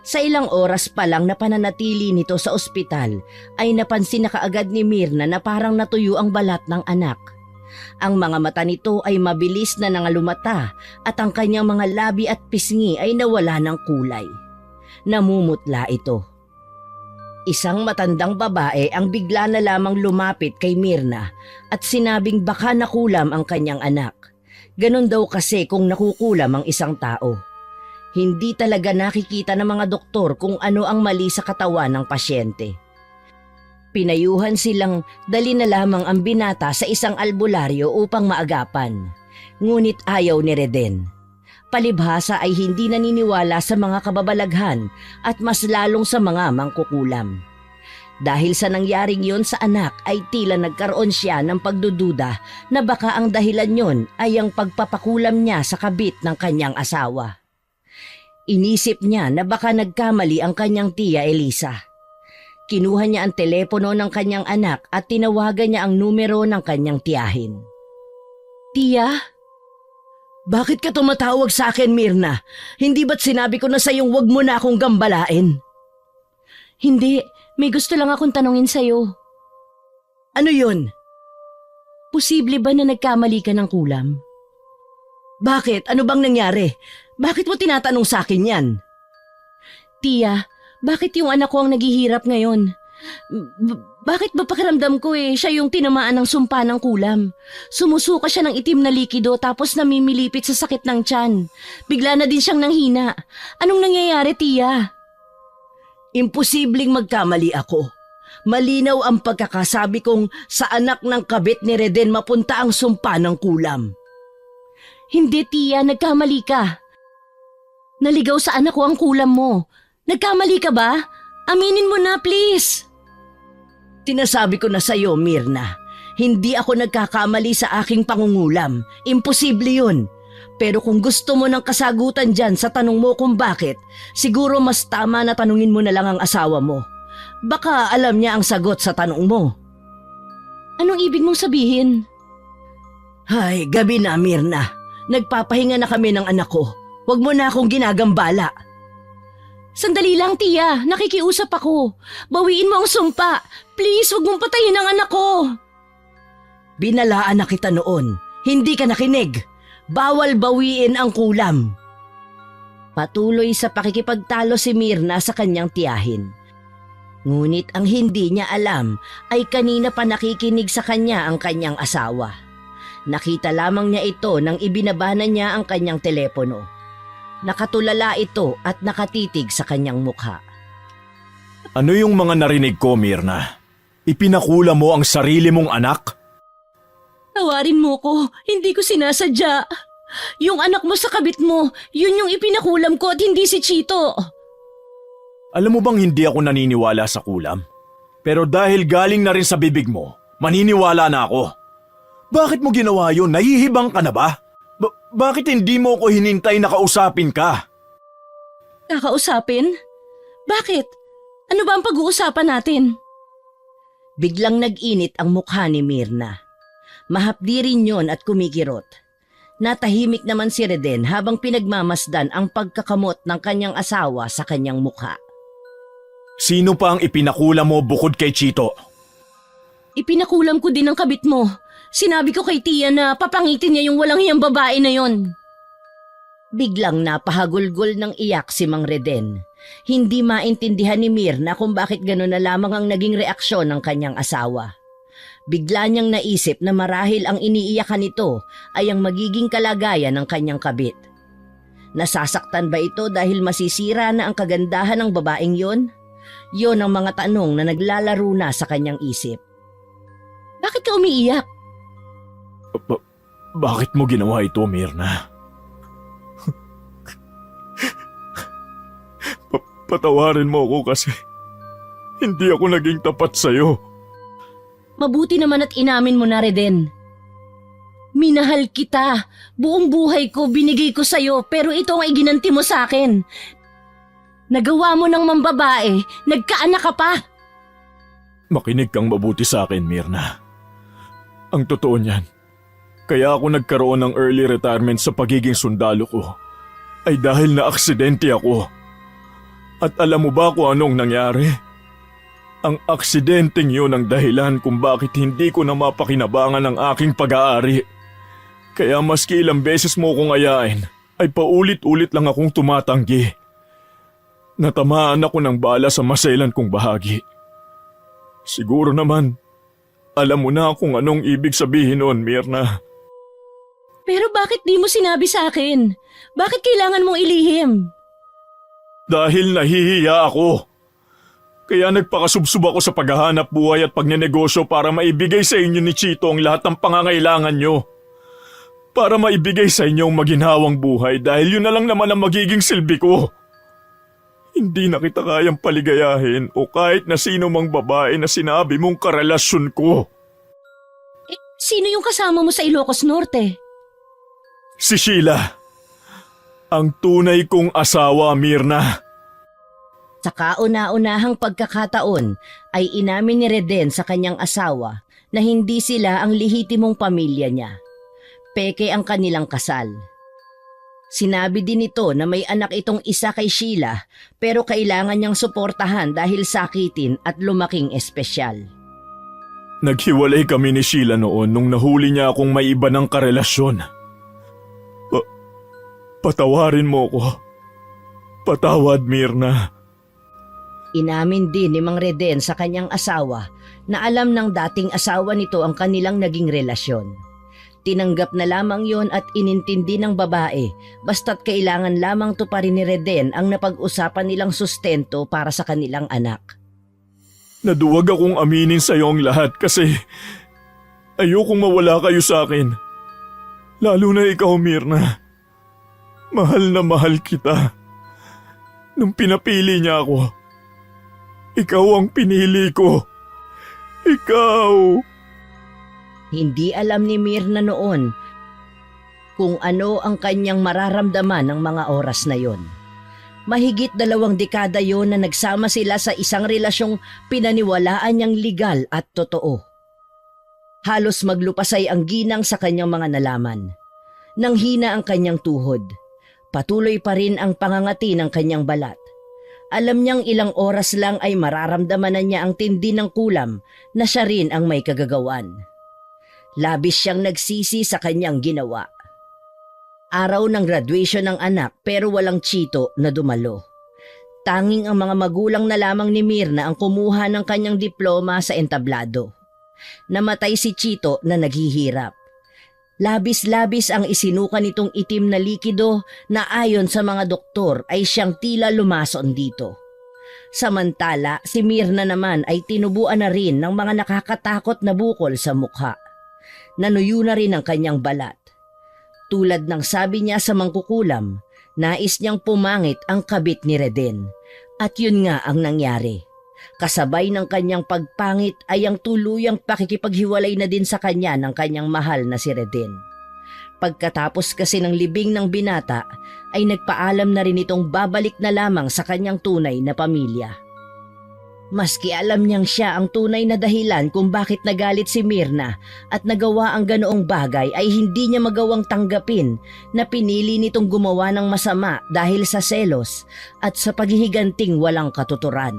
Sa ilang oras pa lang na pananatili nito sa ospital ay napansin na kaagad ni Mirna na parang natuyo ang balat ng anak. Ang mga mata nito ay mabilis na nangalumata at ang kanyang mga labi at pisngi ay nawala ng kulay. Namumutla ito. Isang matandang babae ang bigla na lamang lumapit kay Mirna at sinabing baka nakulam ang kanyang anak. Ganon daw kasi kung nakukulam ang isang tao. Hindi talaga nakikita ng mga doktor kung ano ang mali sa katawan ng pasyente. Pinayuhan silang dali na lamang ang binata sa isang albularyo upang maagapan. Ngunit ayaw ni Reden. Palibhasa ay hindi naniniwala sa mga kababalaghan at mas lalong sa mga mangkukulam. Dahil sa nangyaring yon sa anak ay tila nagkaroon siya ng pagdududa na baka ang dahilan yon ay ang pagpapakulam niya sa kabit ng kanyang asawa. Inisip niya na baka nagkamali ang kanyang tiya Elisa. Kinuha niya ang telepono ng kanyang anak at tinawagan niya ang numero ng kanyang tiyahin. Tiya? Bakit ka tumatawag sa akin, Mirna? Hindi ba't sinabi ko na sa'yong wag mo na akong gambalain? Hindi, may gusto lang akong tanungin sa'yo. Ano yun? Posible ba na nagkamali ka ng kulam? Bakit? Ano bang nangyari? Bakit mo tinatanong sa akin yan? Tiya, bakit yung anak ko ang naghihirap ngayon? Bakit ba pakiramdam ko siya yung tinamaan ng sumpa ng kulam? Sumusuka siya ng itim na likido tapos namimilipit sa sakit ng tiyan. Bigla na din siyang nanghina. Anong nangyayari, Tiya? Imposibleng magkamali ako. Malinaw ang pagkakasabi kong sa anak ng kabit ni Reden mapunta ang sumpa ng kulam. Hindi, Tiya, nagkamali ka. Naligaw sa anak ko ang kulam mo. Nagkamali ka ba? Aminin mo na, please. Sinasabi ko na sa'yo, Mirna. Hindi ako nagkakamali sa aking pangungulam. Imposible yun. Pero kung gusto mo ng kasagutan dyan sa tanong mo kung bakit, siguro mas tama na tanungin mo na lang ang asawa mo. Baka alam niya ang sagot sa tanong mo. Anong ibig mong sabihin? Ay, gabi na, Mirna. Nagpapahinga na kami ng anak ko. Huwag mo na akong ginagambala. Sandali lang, Tiya. Nakikiusap ako. Bawiin mo ang sumpa. Please, huwag mong patayin ang anak ko. Binalaan na kita noon. Hindi ka nakinig. Bawal bawiin ang kulam. Patuloy sa pakikipagtalo si Mirna sa kanyang tiyahin. Ngunit ang hindi niya alam ay kanina pa nakikinig sa kanya ang kanyang asawa. Nakita lamang niya ito nang ibinabana niya ang kanyang telepono. Nakatulala ito at nakatitig sa kanyang mukha. Ano yung mga narinig ko, Mirna? Ipinakula mo ang sarili mong anak? Tawarin mo ko, hindi ko sinasadya. Yung anak mo sa kabit mo, yun yung ipinakulam ko at hindi si Chito. Alam mo bang hindi ako naniniwala sa kulam? Pero dahil galing na rin sa bibig mo, maniniwala na ako. Bakit mo ginawa yun? Nahihibang ka na ba? Bakit hindi mo ko hinintay na kausapin ka? Kakausapin? Bakit? Ano ba ang pag-uusapan natin? Biglang nag-init ang mukha ni Mirna. Mahapdi rin yon at kumikirot. Natahimik naman si Reden habang pinagmamasdan ang pagkakamot ng kanyang asawa sa kanyang mukha. Sino pa ang ipinakula mo bukod kay Chito? Ipinakulam ko din ang kabit mo. Sinabi ko kay Tia na papangitin niya yung walang hiyang babae na yon. Biglang napahagulgol ng iyak si Mang Reden. Hindi maintindihan ni Mirna kung bakit gano'n na lamang ang naging reaksyon ng kanyang asawa. Bigla niyang naisip na marahil ang iniiyakan nito ay ang magiging kalagayan ng kanyang kabit. Nasasaktan ba ito dahil masisira na ang kagandahan ng babaeng yon? Yon ang mga tanong na naglalaro na sa kanyang isip. Bakit ka umiiyak? Bakit mo ginawa ito, Mirna? Patawarin mo ako kasi hindi ako naging tapat sa'yo. Mabuti naman at inamin mo na, Reden. Minahal kita. Buong buhay ko binigay ko sa'yo pero ito ang iginanti mo sa akin. Nagawa mo ng mambabae, nagkaanak ka pa. Makinig kang mabuti sa akin, Mirna. Ang totoo niyan, Kaya ako nagkaroon ng early retirement sa pagiging sundalo ko ay dahil na aksidente ako. At alam mo ba kung anong nangyari? Ang aksidenteng yun ang dahilan kung bakit hindi ko na mapakinabangan ang aking pag-aari. Kaya maski ilang beses mo kong ayain, ay paulit-ulit lang akong tumatanggi. Natamaan ako ng bala sa masailan kong bahagi. Siguro naman, alam mo na kung anong ibig sabihin noon, Myrna. Pero bakit di mo sinabi sa akin? Bakit kailangan mong ilihim? Dahil nahihiya ako. Kaya nagpakasubsob ako sa paghahanap buhay at pagnenegosyo para maibigay sa inyo ni Chito ang lahat ng pangangailangan nyo. Para maibigay sa inyo ang maginhawang buhay dahil yun na lang naman ang magiging silbi ko. Hindi na kita kayang paligayahin o kahit na sino mang babae na sinabi mong karelasyon ko. Sino yung kasama mo sa Ilocos Norte? Si Sheila. Ang tunay kong asawa, Myrna. Sa kauna-unahang pagkakataon ay inamin ni Reden sa kanyang asawa na hindi sila ang lehitimong pamilya niya. Peke ang kanilang kasal. Sinabi din ito na may anak itong isa kay Sheila pero kailangan niyang suportahan dahil sakitin at lumaking espesyal. Naghiwalay kami ni Sheila noon nung nahuli niya akong may iba ng karelasyon. Patawarin mo ko. Patawad, Myrna. Inamin din ni Mang Reden sa kanyang asawa na alam ng dating asawa nito ang kanilang naging relasyon. Tinanggap na lamang yon at inintindi ng babae basta't kailangan lamang tuparin ni Reden ang napag-usapan nilang sustento para sa kanilang anak. Naduwag akong aminin sa iyo ang lahat kasi ayokong mawala kayo sa akin. Lalo na ikaw, Myrna. Mahal na mahal kita. Nung pinapili niya ako, ikaw ang pinili ko. Ikaw! Hindi alam ni Myrna noon kung ano ang kanyang mararamdaman ng mga oras na yon. Mahigit 2 dekada yon na nagsama sila sa isang relasyong pinaniwalaan niyang legal at totoo. Halos maglupasay ang ginang sa kanyang mga nalaman. Nanghina ang kanyang tuhod. Patuloy pa rin ang pangangati ng kanyang balat. Alam niyang ilang oras lang ay mararamdaman na niya ang tindi ng kulam na siya rin ang may kagagawan. Labis siyang nagsisi sa kanyang ginawa. Araw ng graduation ng anak pero walang Chito na dumalo. Tanging ang mga magulang na lamang ni Myrna ang kumuha ng kanyang diploma sa entablado. Namatay si Chito na naghihirap. Labis-labis ang isinuka nitong itim na likido na ayon sa mga doktor ay siyang tila lumason dito. Samantala, si Myrna naman ay tinubuan na rin ng mga nakakatakot na bukol sa mukha. Nanuyo na rin ang kanyang balat. Tulad ng sabi niya sa mangkukulam, nais niyang pumangit ang kabit ni Reden. At yun nga ang nangyari. Kasabay ng kanyang pagpangit ay ang tuluyang pakikipaghiwalay na din sa kanya ng kanyang mahal na si Reden. Pagkatapos kasi ng libing ng binata ay nagpaalam na rin itong babalik na lamang sa kanyang tunay na pamilya. Maski alam niyang siya ang tunay na dahilan kung bakit nagalit si Myrna at nagawa ang ganoong bagay ay hindi niya magawang tanggapin na pinili nitong gumawa ng masama dahil sa selos at sa paghihiganting walang katuturan.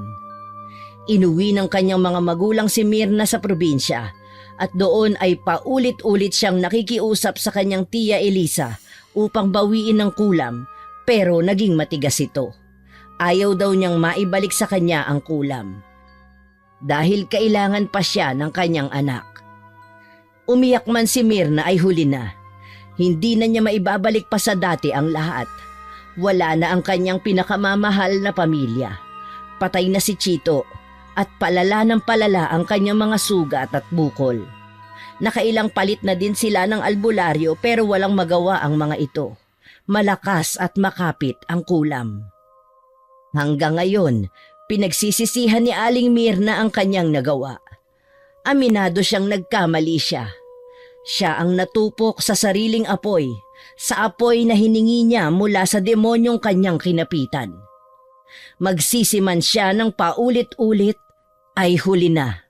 Inuwi ng kanyang mga magulang si Myrna sa probinsya at doon ay paulit-ulit siyang nakikiusap sa kanyang tiya Elisa upang bawiin ng kulam pero naging matigas ito. Ayaw daw niyang maibalik sa kanya ang kulam. Dahil kailangan pa siya ng kanyang anak. Umiyak man si Myrna ay huli na. Hindi na niya maibabalik pa sa dati ang lahat. Wala na ang kanyang pinakamamahal na pamilya. Patay na si Chito at palala ng palala ang kanyang mga sugat at bukol. Nakailang palit na din sila ng albularyo pero walang magawa ang mga ito. Malakas at makapit ang kulam. Hanggang ngayon, pinagsisisihan ni Aling Myrna ang kanyang nagawa. Aminado siyang nagkamali siya. Siya ang natupok sa sariling apoy, sa apoy na hiningi niya mula sa demonyong kanyang kinapitan. Magsisiman siya ng paulit-ulit ay huli na.